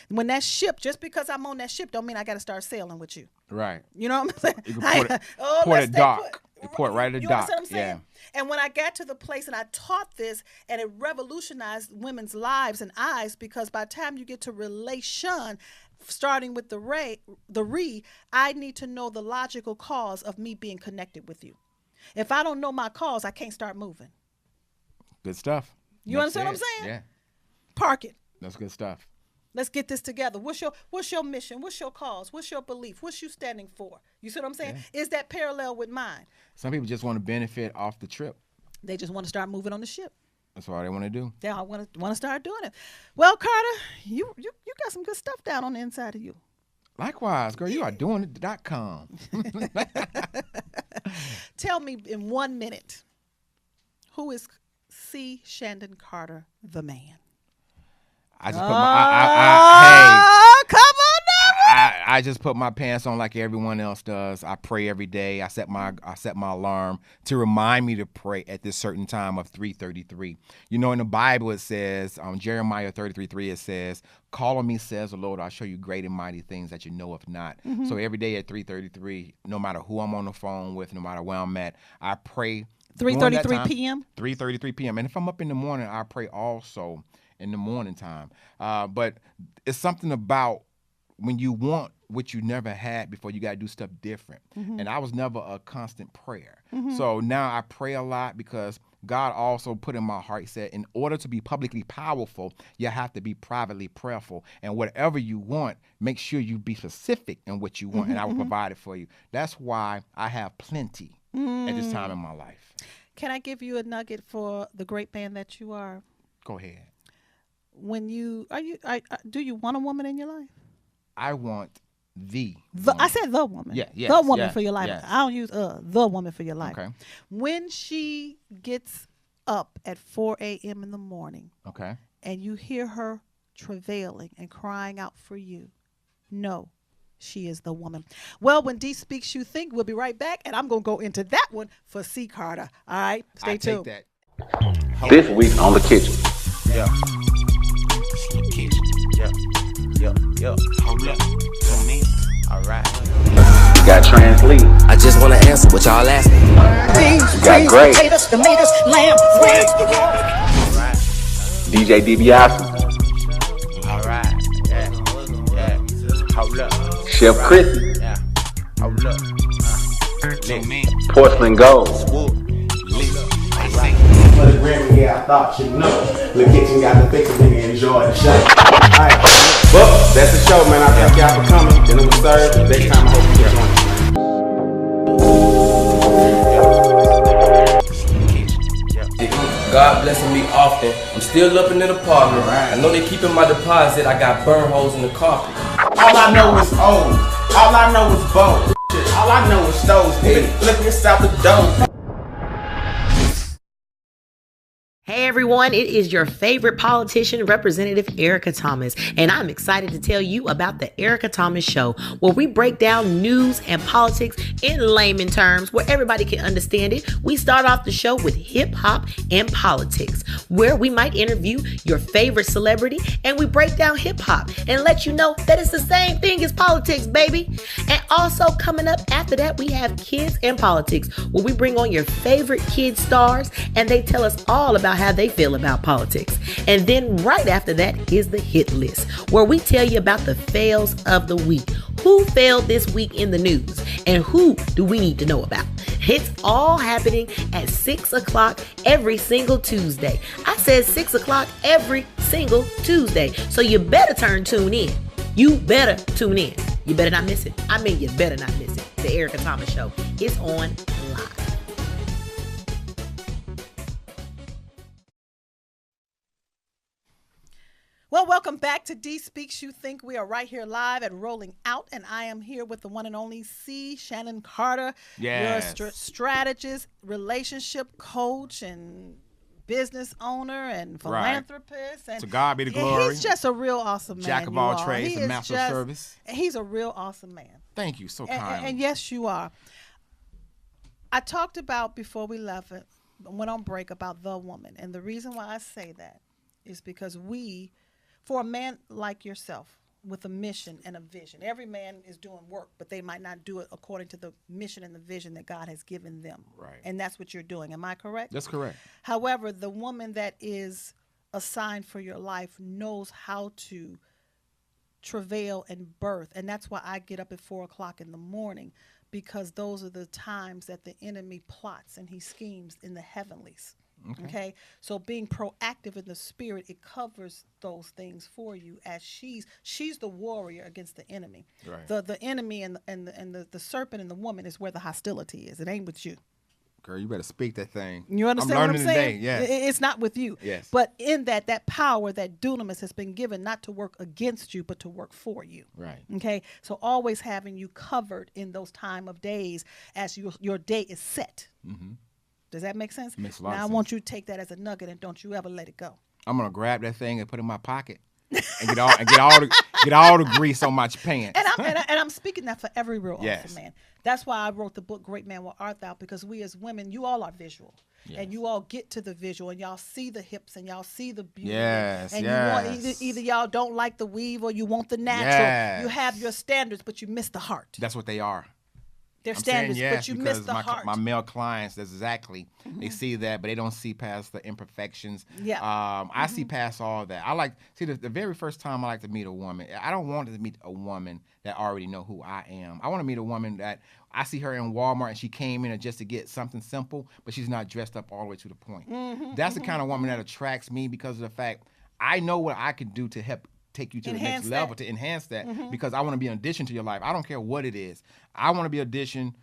When that ship, just because I'm on that ship don't mean I got to start sailing with you. Right. You know what I'm saying? You can port at dock. Port right at the dock. You understand what I'm saying? Yeah. And when I got to the place and I taught this, and it revolutionized women's lives and eyes, because by the time you get to relation, starting with the I need to know the logical cause of me being connected with you. If I don't know my cause, I can't start moving. Good stuff. You understand what I'm saying? Yeah. Park it. That's good stuff. Let's get this together. What's your mission? What's your cause? What's your belief? What's you standing for? You see what I'm saying? Yeah. Is that parallel with mine? Some people just want to benefit off the trip. They just want to start moving on the ship. That's all they want to do. They all want to start doing it. Well, Carter, you got some good stuff down on the inside of you. Likewise, girl, you are doing it.com. Tell me in 1 minute, who is C Chandon Carter, the man? I just put I just put my pants on like everyone else does. I pray every day. I set my alarm to remind me to pray at this certain time of 3:33. You know, in the Bible it says, Jeremiah 33:3, it says, "Call on me, says the Lord, I'll show you great and mighty things that you know of not." So every day at 3:33, no matter who I'm on the phone with, no matter where I'm at, I pray. 3:33 p.m. 3:33 p.m. And if I'm up in the morning, I pray also in the morning time. But it's something about when you want what you never had before, you got to do stuff different. And I was never a constant prayer. So now I pray a lot because God also put in my heart, he said, in order to be publicly powerful, you have to be privately prayerful. And whatever you want, make sure you be specific in what you want, and I will provide it for you. That's why I have plenty at this time in my life. Can I give you a nugget for the great man that you are? Go ahead. When do you want a woman in your life? I want the I said the woman. Yeah, yes, the woman yes, for your life. yes. I don't use the woman for your life. Okay. When she gets up at 4 a.m. in the morning, okay, and you hear her travailing and crying out for you, know she is the woman. Well, when D Speaks You Think, we'll be right back, and I'm going to go into that one for C. Carter. All right? Stay tuned. Take that. This week on The Kitchen. Yeah. Yeah. Hold up. To me. All right. You got translate. I just want to answer what y'all ask me. You got great. DJ DiBiase. All right. Yeah. Hold up. Chef Chrissy. Yeah. Hold up. To me. Porcelain Gold. For the Grammy, yeah, I thought you'd know. The Kitchen got the fix, nigga, enjoy the show. Alright, well, that's the show, man. I thank y'all for coming. Dinner was served. Next time, I hope you get one. God blessing me often. I'm still up in the apartment. I know they keeping my deposit. I got burn holes in the carpet. All I know is old. All I know is bold. All I know is stoves. Look inside the door. Hey everyone, it is your favorite politician, Representative Erica Thomas, and I'm excited to tell you about the Erica Thomas Show, where we break down news and politics in layman terms where everybody can understand it. We start off the show with hip hop and politics, where we might interview your favorite celebrity and we break down hip hop and let you know that it's the same thing as politics, baby. And also coming up after that, we have kids and politics, where we bring on your favorite kid stars and they tell us all about how they feel about politics. And then right after that is the hit list, where we tell you about the fails of the week. Who failed this week in the news and who do we need to know about? It's all happening at 6 o'clock every single Tuesday. I said 6 o'clock every single Tuesday. So you better tune in. You better tune in. You better not miss it. I mean, you better not miss it. The Erica Thomas Show is on live. Well, welcome back to D Speaks You Think. We are right here live at Rolling Out, and I am here with the one and only C Chandon Carter, Yes. your strategist, relationship coach, and business owner and philanthropist. And to God be the glory. He's just a real awesome man. Jack of all trades and master of service. He's a real awesome man. Thank you, so kind. And yes, you are. I talked about before we left it, went on break about the woman, and the reason why I say that is because for a man like yourself with a mission and a vision, every man is doing work, but they might not do it according to the mission and the vision that God has given them. Right. And that's what you're doing. Am I correct? That's correct. However, the woman that is assigned for your life knows how to travail and birth. And that's why I get up at 4 o'clock in the morning, because those are the times that the enemy plots and he schemes in the heavenlies. Okay. So being proactive in the spirit, it covers those things for you, as she's the warrior against the enemy. Right. The enemy and the serpent and the woman is where the hostility is. It ain't with you. Girl, you better speak that thing. You understand I'm what I'm learning saying? today. Yes. It's not with you. Yes. But in that power, that dunamis has been given not to work against you, but to work for you. Right. Okay. So always having you covered in those time of days as your day is set. Mm-hmm. Does that make sense? Makes a lot of now sense. I want you to take that as a nugget and don't you ever let it go. I'm gonna grab that thing and put it in my pocket and get all the grease on my pants. And I'm speaking that for every real Yes. awesome man. That's why I wrote the book Great Man What Art Thou, because we as women, you all are visual. Yes. And you all get to the visual and y'all see the hips and y'all see the beauty. Yes, and yes. you want either y'all don't like the weave or you want the natural. Yes. You have your standards, but you miss the heart. That's what they are. They're I'm standards, saying yes, but you miss because the heart. my male clients, that's exactly, they see that, but they don't see past the imperfections. Yeah. I see past all that. The very first time I like to meet a woman, I don't want to meet a woman that already know who I am. I want to meet a woman that I see her in Walmart and she came in just to get something simple, but she's not dressed up all the way to the point. That's the kind of woman that attracts me, because of the fact I know what I can do to help take you to the next level, to enhance that, because I want to be an addition to your life. I don't care what it is. I want to be an addition,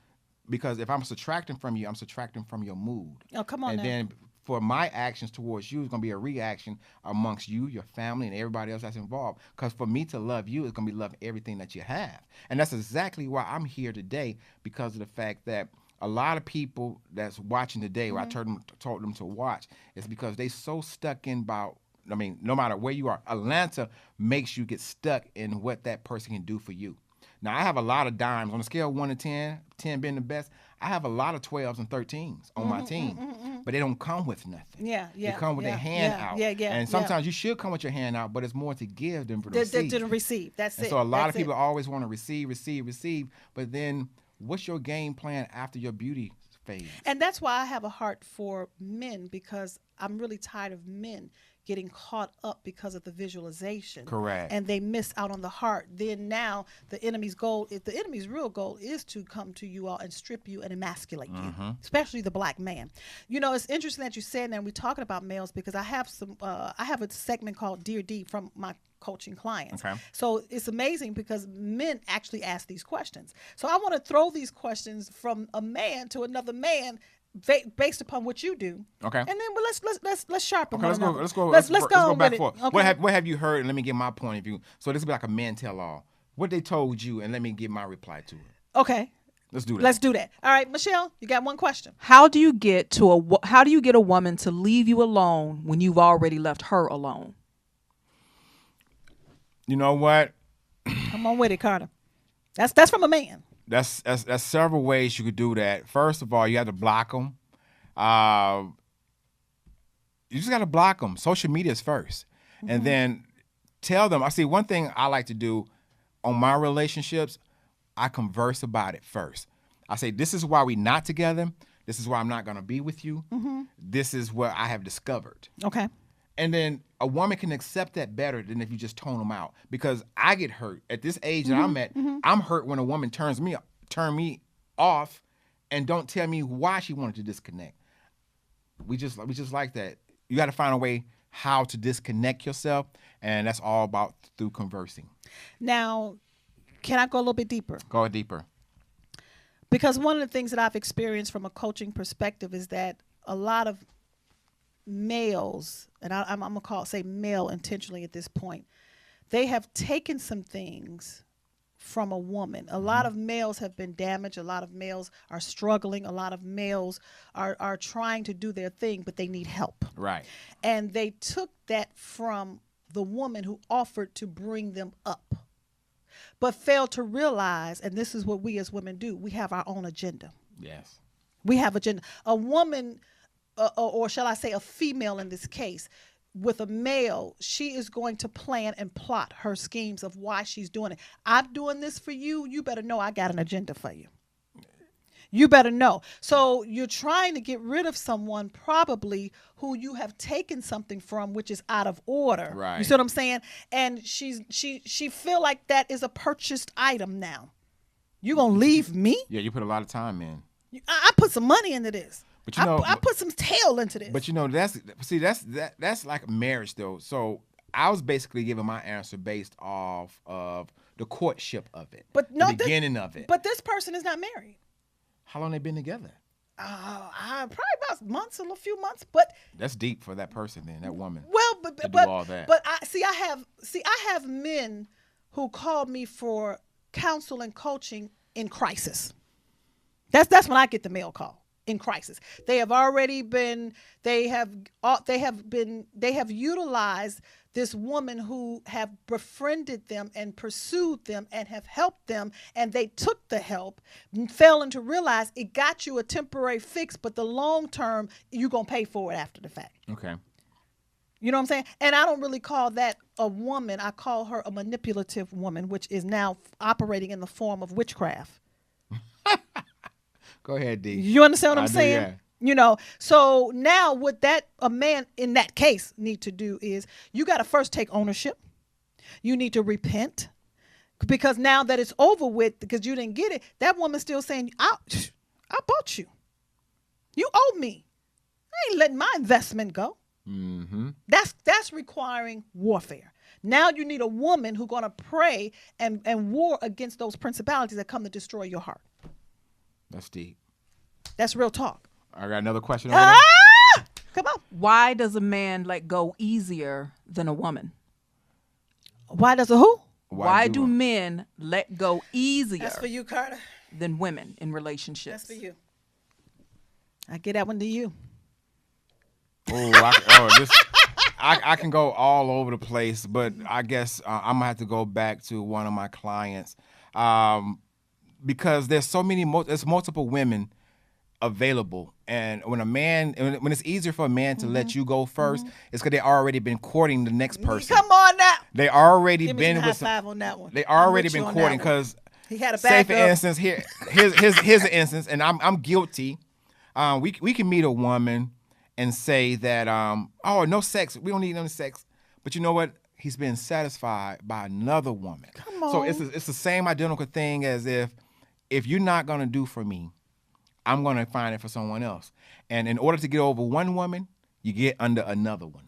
because if I'm subtracting from you, I'm subtracting from your mood. Oh, come on and now. then for my actions towards you, it's going to be a reaction amongst you, your family, and everybody else that's involved. Because for me to love you, it's going to be love everything that you have. And that's exactly why I'm here today, because of the fact that a lot of people that's watching today, where I told them to watch, is because they so stuck in no matter where you are, Atlanta makes you get stuck in what that person can do for you. Now, I have a lot of dimes. On a scale of 1 to 10, 10 being the best, I have a lot of 12s and 13s on my team, but they don't come with nothing. Yeah. They come with their hand out. And sometimes you should come with your hand out, but it's more to give than to receive. To receive. That's and it. So a lot That's of people it. always want to receive, but then what's your game plan after your beauty phase? And that's why I have a heart for men, because I'm really tired of men getting caught up because of the visualization. Correct. And they miss out on the heart. Then now the enemy's real goal is to come to you all and strip you and emasculate you, especially the black man. You know, it's interesting that you said that, and we're talking about males, because I have a segment called Dear D from my coaching clients. Okay. So it's amazing because men actually ask these questions. So I want to throw these questions from a man to another man based upon what you do. Okay. And then let's sharpen. Okay, let's go. Let's Let's go go back with forth. it. Okay. What have you heard? And let me get my point of view. So this will be like a man tell all. What they told you, and let me give my reply to it. Okay. Let's do that. Let's do that. All right, Michelle, you got one question. How do you get a woman to leave you alone when you've already left her alone? You know what? Come on with it, Carter. That's from a man. That's several ways you could do that. First of all, you have to block them. You just got to block them. Social media is first. Mm-hmm. And then tell them. I see one thing I like to do on my relationships, I converse about it first. I say, this is why we're not together. This is why I'm not going to be with you. Mm-hmm. This is what I have discovered. Okay. And then a woman can accept that better than if you just tone them out. Because I get hurt. At this age that I'm at, I'm hurt when a woman turn me off and don't tell me why she wanted to disconnect. We just like that. You got to find a way how to disconnect yourself, and that's all about through conversing. Now, can I go a little bit deeper? Go deeper. Because one of the things that I've experienced from a coaching perspective is that a lot of males, and I'm going to say male intentionally at this point, they have taken some things from a woman. A lot of males have been damaged. A lot of males are struggling. A lot of males are trying to do their thing, but they need help. Right. And they took that from the woman who offered to bring them up, but failed to realize, and this is what we as women do, we have our own agenda. Yes. We have agenda. A woman, or shall I say a female in this case, with a male, she is going to plan and plot her schemes of why she's doing it. I'm doing this for you. You better know I got an agenda for you. You better know. So you're trying to get rid of someone probably who you have taken something from, which is out of order. Right. You see what I'm saying? And she feel like that is a purchased item now. You gonna leave me? Yeah, you put a lot of time in. I put some money into this. But you know, I put some tail into this. But you know, that's like marriage though. So I was basically giving my answer based off of the courtship of it, but no, the beginning of it. But this person is not married. How long they been together? Probably about months, a few months. But that's deep for that person, then that woman. Well, but do all that. But I have men who call me for counsel and coaching in crisis. That's when I get the mail call. In crisis, they have utilized this woman who have befriended them and pursued them and have helped them, and they took the help, failing to realize it got you a temporary fix, but the long term you're gonna pay for it after the fact. Okay. You know what I'm saying? And I don't really call that a woman. I call her a manipulative woman, which is now operating in the form of witchcraft. Go ahead, D. You understand what I'm saying? Yeah. You know, so now what a man in that case need to do is you got to first take ownership. You need to repent, because now that it's over with, because you didn't get it, that woman's still saying, I bought you. You owe me. I ain't letting my investment go. Mm-hmm. That's requiring warfare. Now you need a woman who's going to pray and war against those principalities that come to destroy your heart. That's deep. That's real talk. I got another question. Come on. Why does a man let go easier than a woman? Why does a who? Why do men let go easier? That's for you, Carter. Than women in relationships. That's for you. I get that one to you. I can go all over the place, but I guess I'm gonna have to go back to one of my clients. Because there's there's multiple women available, and when it's easier for a man to let you go first, it's because they already been courting the next person. Come on now. They already Give been me with high five on that one. They already been courting, because he had a say backup. for instance, here's an instance, and I'm guilty. We can meet a woman and say that no sex, we don't need no sex, but you know what? He's been satisfied by another woman. Come on. So it's the same identical thing as if you're not gonna do for me, I'm gonna find it for someone else. And in order to get over one woman, you get under another one.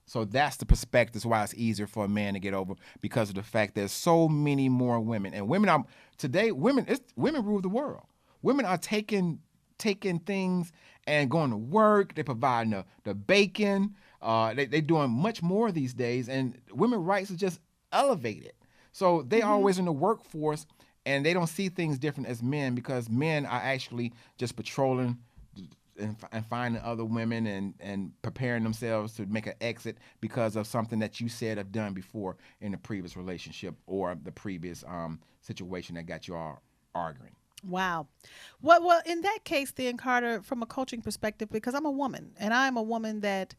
So that's the perspective. That's why it's easier for a man to get over, because of the fact there's so many more women. And women rule the world. Women are taking things and going to work. They're providing the bacon. They're doing much more these days, and women's rights are just elevated. So they always in the workforce. and they don't see things different as men, because men are actually just patrolling and finding other women and preparing themselves to make an exit because of something that you said or done before in the previous relationship or the previous situation that got you all arguing. Wow. Well, in that case, then, Carter, from a coaching perspective, because I'm a woman, and I'm a woman that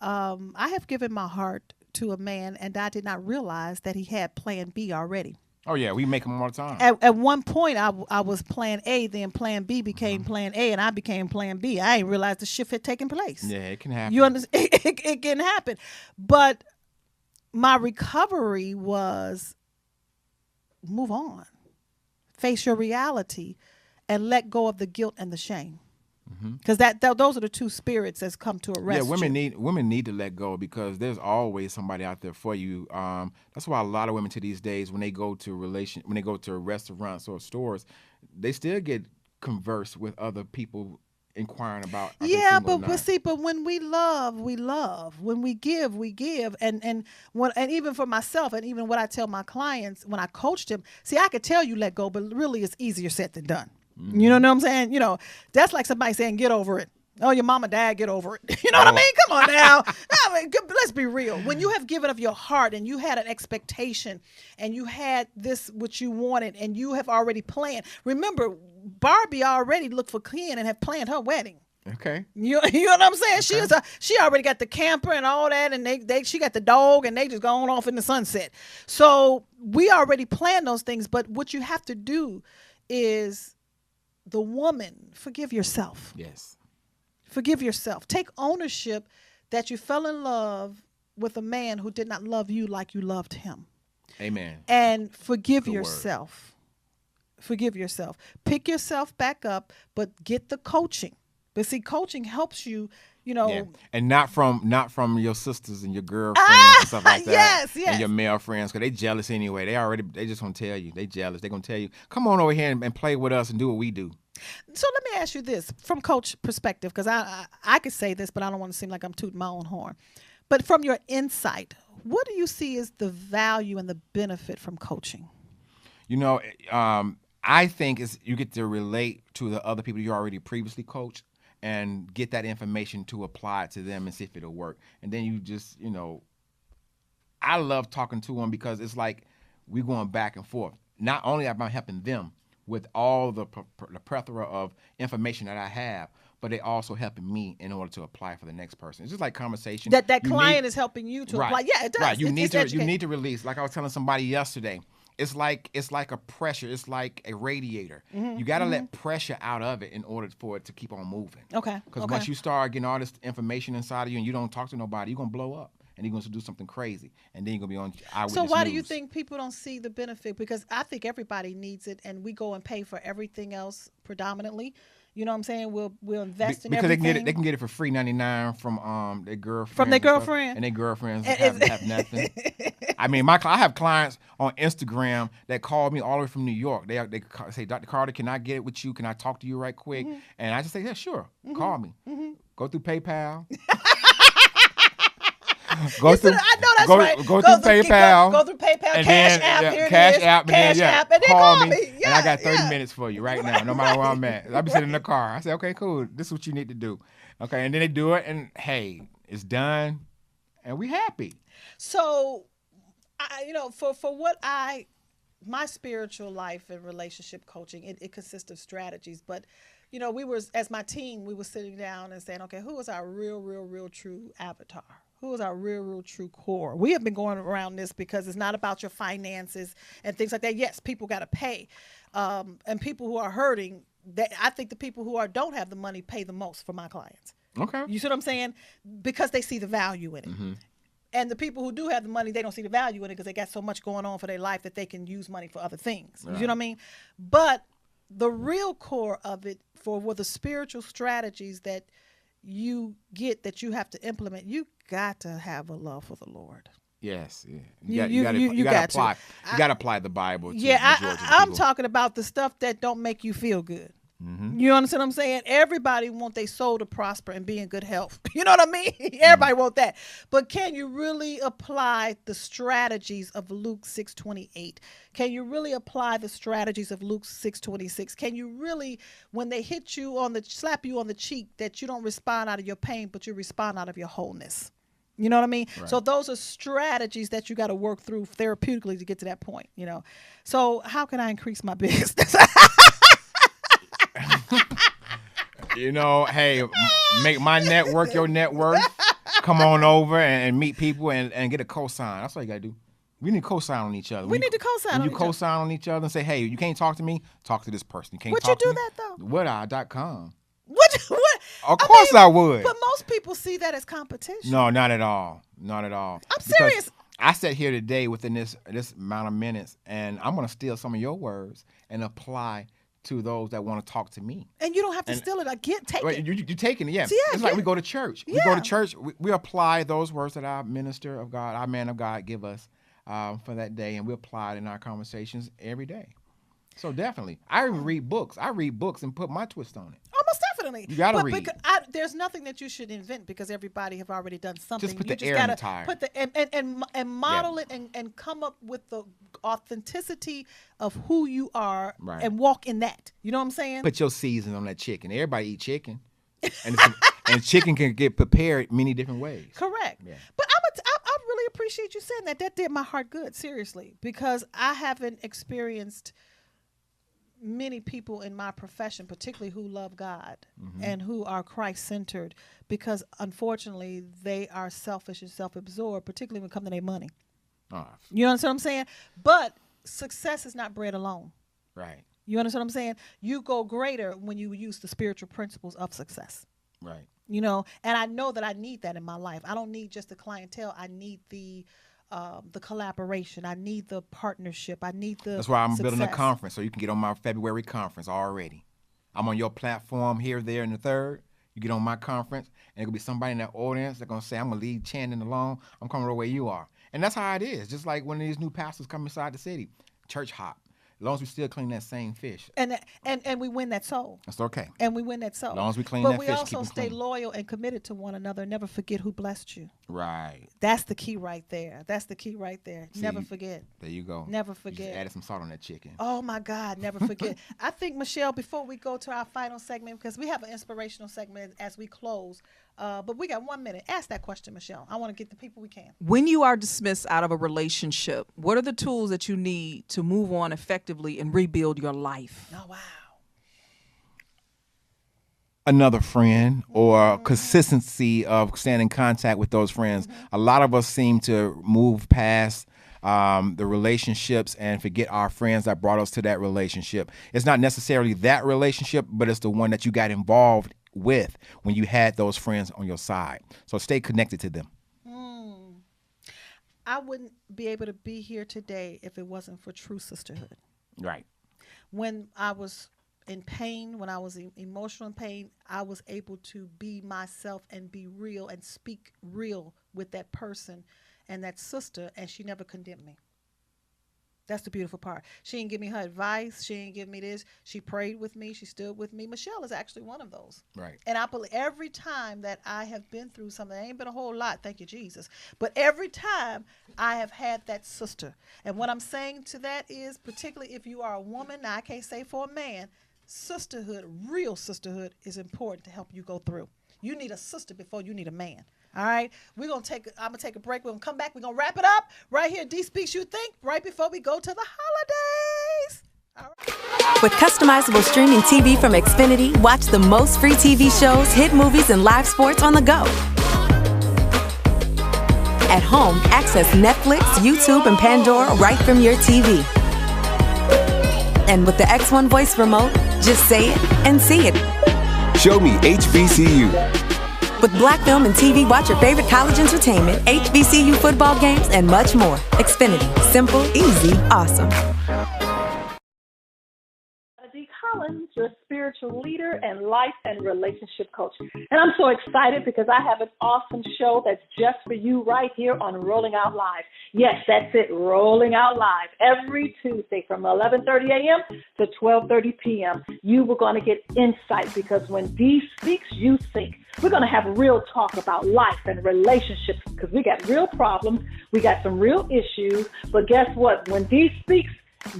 I have given my heart to a man, and I did not realize that he had plan B already. Oh, yeah, we make them all the time. At one point, I was plan A, then plan B became plan A, and I became plan B. I didn't realize the shift had taken place. Yeah, it can happen. You understand? It can happen. But my recovery was move on, face your reality, and let go of the guilt and the shame. Because those are the two spirits that's come to arrest you. Women need to let go, because there's always somebody out there for you. That's why a lot of women to these days, when they go to restaurants or stores, they still get converse with other people inquiring about. But when we love, we love. When we give, we give. And even for myself, and even what I tell my clients when I coach them, see, I could tell you let go, but really it's easier said than done. You know what I'm saying? You know, that's like somebody saying, get over it. Oh, your mama, dad, get over it. You know what I mean? Come on now. I mean, let's be real. When you have given of your heart and you had an expectation and you had this, what you wanted, and you have already planned. Remember, Barbie already looked for Ken and have planned her wedding. Okay. You know what I'm saying? Okay. She already got the camper and all that, and she got the dog, and they just going off in the sunset. So we already planned those things, but what you have to do is, the woman, forgive yourself. Yes. Forgive yourself. Take ownership that you fell in love with a man who did not love you like you loved him. Amen. And forgive yourself. Forgive yourself. Pick yourself back up, but get the coaching. But see, coaching helps you, you know. Yeah. And not from your sisters and your girlfriends and stuff like that. Yes. And your male friends, because they jealous anyway. They just gonna tell you. They jealous. They gonna tell you, come on over here and play with us and do what we do. So let me ask you this, from coach perspective, because I could say this, but I don't want to seem like I'm tooting my own horn. But from your insight, what do you see as the value and the benefit from coaching? You know, I think you get to relate to the other people you already previously coached and get that information to apply it to them and see if it'll work. And then you just, you know, I love talking to them, because it's like we're going back and forth. Not only am I helping them with all the plethora of information that I have, but they also helping me in order to apply for the next person. It's just like conversation. That client is helping you to apply. Yeah, it does. Right. You need to release. Like I was telling somebody yesterday, it's like a pressure. It's like a radiator. You got to let pressure out of it in order for it to keep on moving. Okay. Because once you start getting all this information inside of you and you don't talk to nobody, you're gonna blow up. And you're going to do something crazy. And then you're going to be on Eyewitness So why News. do you think people don't see the benefit? Because I think everybody needs it, and we go and pay for everything else predominantly. You know what I'm saying? We'll invest in everything. Because they can get it for free $99 from their girlfriend. From their girlfriend? And their girlfriends have nothing. I mean, I have clients on Instagram that call me all the way from New York. They say, Dr. Carter, can I get it with you? Can I talk to you right quick? And I just say, yeah, sure. Call me. Go through PayPal. Go through PayPal. Go through PayPal, and Cash App, and then call me. And I got 30 minutes for you right now, no matter where I'm at. I'll be sitting in the car. I say, okay, cool. This is what you need to do. Okay, and then they do it, and hey, it's done, and we happy. So, for my spiritual life and relationship coaching, it consists of strategies, but as my team, we were sitting down and saying, okay, who is our real, true avatar? Who is our real, true core? We have been going around this because it's not about your finances and things like that. Yes, people got to pay. And people who are hurting, I think the people who don't have the money pay the most for my clients. Okay. You see what I'm saying? Because they see the value in it. Mm-hmm. And the people who do have the money, they don't see the value in it because they got so much going on for their life that they can use money for other things. Right. You see what I mean? But the real core of it for the spiritual strategies that you get, that you have to implement, you got to have a love for the Lord. Yes, yeah. You got to apply. You got to apply the Bible. I'm talking about the stuff that don't make you feel good. Mm-hmm. You understand what I'm saying? Everybody want their soul to prosper and be in good health. You know what I mean? Everybody want that. But can you really apply the strategies of Luke 6:28? Can you really apply the strategies of Luke 6:26? Can you really, when they hit you slap you on the cheek, that you don't respond out of your pain, but you respond out of your wholeness? You know what I mean? Right. So those are strategies that you got to work through therapeutically to get to that point, So how can I increase my business? Hey, make my network your network. Come on over and meet people and get a cosign. That's all you got to do. We need to cosign on each other. We need to cosign on each other. You cosign on each other and say, hey, you can't talk to me, talk to this person. You can't Would talk you to do me? that, though? Would.com. What? Of course I would. But most people see that as competition. No, not at all. Not at all. I'm serious. I sat here today within this amount of minutes, and I'm going to steal some of your words and apply to those that want to talk to me. And you don't have to steal it. Take it. You're taking it, yeah. See, it's like we go to church. We go to church. We apply those words that our minister of God, our man of God give us for that day, and we apply it in our conversations every day. So definitely. I even read books. I read books and put my twist on it. Almost definitely. You got to read. There's nothing that you should invent because everybody have already done something. Just put you the air in the tire. Put and model it and come up with the authenticity of who you are and walk in that. You know what I'm saying? Put your season on that chicken. Everybody eat chicken. And chicken can get prepared many different ways. Correct. Yeah. But I really appreciate you saying that. That did my heart good, seriously, because I haven't experienced many people in my profession, particularly who love God and who are Christ-centered, because unfortunately they are selfish and self-absorbed, particularly when it comes to their money. You understand what I'm saying? But success is not bread alone. Right. You understand what I'm saying? You go greater when you use the spiritual principles of success. Right. And I know that I need that in my life. I don't need just the clientele. I need the collaboration. I need the partnership. I need the That's why I'm success. building a conference so you can get on my February conference already. I'm on your platform here, there, and the third. You get on my conference, and there'll be somebody in that audience that's going to say, I'm going to leave Chandon alone. I'm coming the way you are. And that's how it is. Just like when these new pastors come inside the city. Church hop. As long as we still clean that same fish. And we win that soul. That's okay. And we win that soul. As long as we clean but that we fish, also keep it stay clean. loyal and committed to one another and never forget who blessed you. Right. That's the key right there. That's the key right there. See, never forget. There you go. Never You forget. just added some salt on that chicken. Oh, my God. Never forget. I think, Michelle, before we go to our final segment, because we have an inspirational segment as we close, but we got 1 minute. Ask that question, Michelle. I want to get the people we can. When you are dismissed out of a relationship, what are the tools that you need to move on effectively and rebuild your life? Oh, wow. Another friend or consistency of staying in contact with those friends. A lot of us seem to move past the relationships and forget our friends that brought us to that relationship. It's not necessarily that relationship, but it's the one that you got involved with when you had those friends on your side. So stay connected to them. I wouldn't be able to be here today if it wasn't for true sisterhood. Right. When I was in pain, when I was emotional in pain, I was able to be myself and be real and speak real with that person and that sister, and she never condemned me. That's the beautiful part. She didn't give me her advice. She didn't give me this. She prayed with me. She stood with me. Michelle is actually one of those. Right. And I believe every time that I have been through something, it ain't been a whole lot, thank you, Jesus. But every time I have had that sister. And what I'm saying to that is, particularly if you are a woman, now I can't say for a man, sisterhood, real sisterhood is important to help you go through. You need a sister before you need a man. All right, I'm gonna take a break. We're gonna come back. We're gonna wrap it up right here. D Speaks You Think, right before we go to the holidays. All right. With customizable streaming TV from Xfinity, watch the most free TV shows, hit movies, and live sports on the go. At home, access Netflix, YouTube, and Pandora right from your TV. And with the X1 voice remote, just say it and see it. Show me HBCU. With Black Film and TV, watch your favorite college entertainment, HBCU football games, and much more. Xfinity. Simple, easy, awesome. D. Collins, your spiritual leader and life and relationship coach. And I'm so excited because I have an awesome show that's just for you right here on Rolling Out Live. Yes, that's it, Rolling Out Live. Every Tuesday from 11:30 a.m. to 12:30 p.m. You were going to get insight because when Dee speaks, you think. We're going to have real talk about life and relationships because we got real problems. We got some real issues. But guess what? When Dee speaks,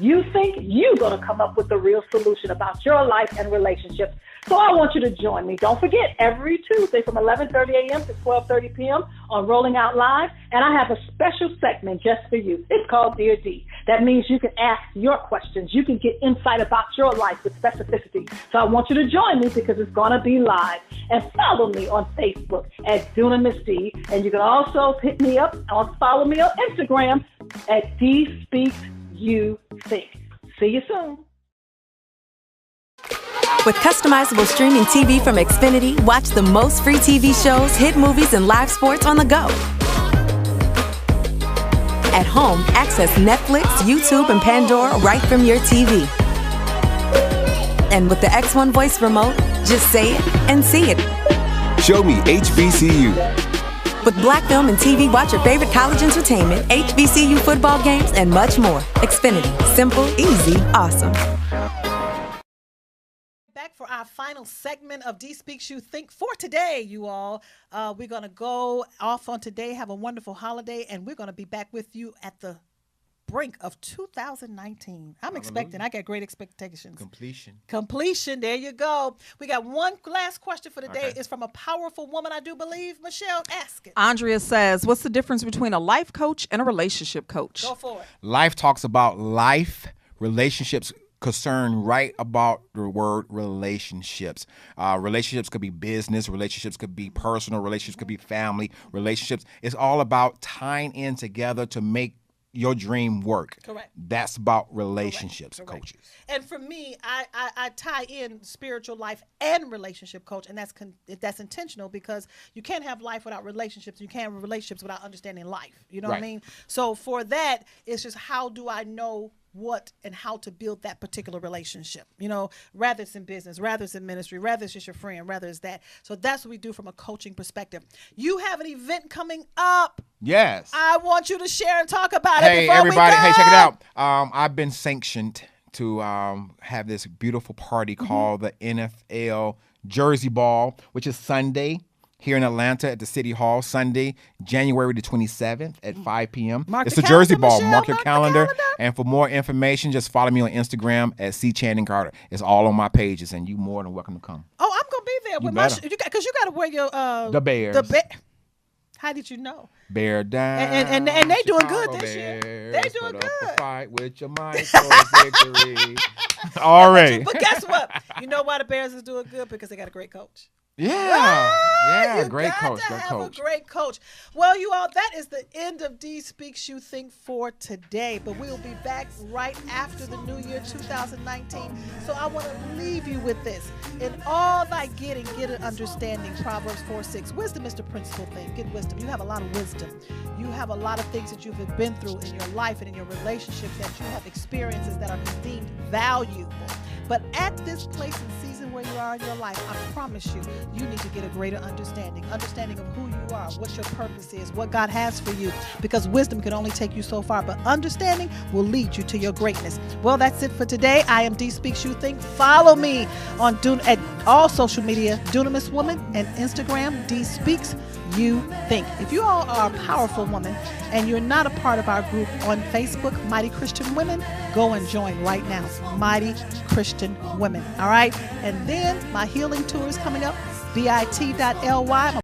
you think you're going to come up with a real solution about your life and relationships. So I want you to join me. Don't forget, every Tuesday from 11:30 a.m. to 12:30 p.m. on Rolling Out Live. And I have a special segment just for you. It's called Dear D. That means you can ask your questions. You can get insight about your life with specificity. So I want you to join me because it's going to be live. And follow me on Facebook at Dunamis D. And you can also hit me up or follow me on Instagram at D Speaks You Think. See you soon. With customizable streaming TV from Xfinity, watch the most free TV shows, hit movies, and live sports on the go. At home, access Netflix, YouTube, and Pandora right from your TV. And with the X1 voice remote, just say it and see it. Show me HBCU. With Black Film and TV, watch your favorite college entertainment, HBCU football games, and much more. Xfinity. Simple, easy, awesome. Back for our final segment of D Speaks You Think for today, you all. We're going to go off on today, have a wonderful holiday, and we're going to be back with you at the brink of 2019. I'm expecting. I got great expectations. Completion. There you go. We got one last question for the day. It's from a powerful woman, I do believe. Michelle, ask it. Andrea says, what's the difference between a life coach and a relationship coach? Go for it. Life talks about life, relationships concerned right about the word relationships. Relationships could be business, relationships could be personal, relationships could be family, relationships. It's all about tying in together to make your dream work. Correct. That's about relationships, Correct. coaches. And for me, I tie in spiritual life and relationship coach, and that's intentional because you can't have life without relationships. You can't have relationships without understanding life. You know what I mean? So for that, it's just how do I know what and how to build that particular relationship, you know, rather it's in business, rather it's in ministry, rather it's just your friend, rather it's that. So that's what we do from a coaching perspective. You have an event coming up. Yes. I want you to share and talk about it. Hey, everybody. Hey, check it out. I've been sanctioned to have this beautiful party called the NFL Jersey Ball, which is Sunday here in Atlanta at the City Hall, Sunday, January the 27th at 5 p.m. It's the Jersey Ball. Mark your calendar. And for more information, just follow me on Instagram at C Chandon Carter. It's all on my pages, and you're more than welcome to come. Oh, I'm going to be there with my because you got to wear your the Bears. How did you know? Bear down. And they doing good this Bears. year. They doing Put good. Up a fight with your mic for victory. All right. But guess what? You know why the Bears is doing good? Because they got a great coach. Great coach. A great coach. Well, you all, that is the end of D Speaks You Think for today. But we'll be back right after the new year 2019. So I want to leave you with this. In all thy getting, get an understanding. Proverbs 4:6. Wisdom is the principal thing. Get wisdom. You have a lot of wisdom. You have a lot of things that you've been through in your life and in your relationships that you have experiences that are deemed valuable. But at this place and season where you are in your life, I promise you, you need to get a greater understanding of who you are, what your purpose is, what God has for you, because wisdom can only take you so far, but understanding will lead you to your greatness. Well, that's it for today. I am D Speaks You Think. Follow me on at all social media, Dunamis Woman, and Instagram, D Speaks You Think. If you all are a powerful woman and you're not a part of our group on Facebook, Mighty Christian Women, go and join right now. Mighty Christian Women. All right. And then my healing tour is coming up, bit.ly.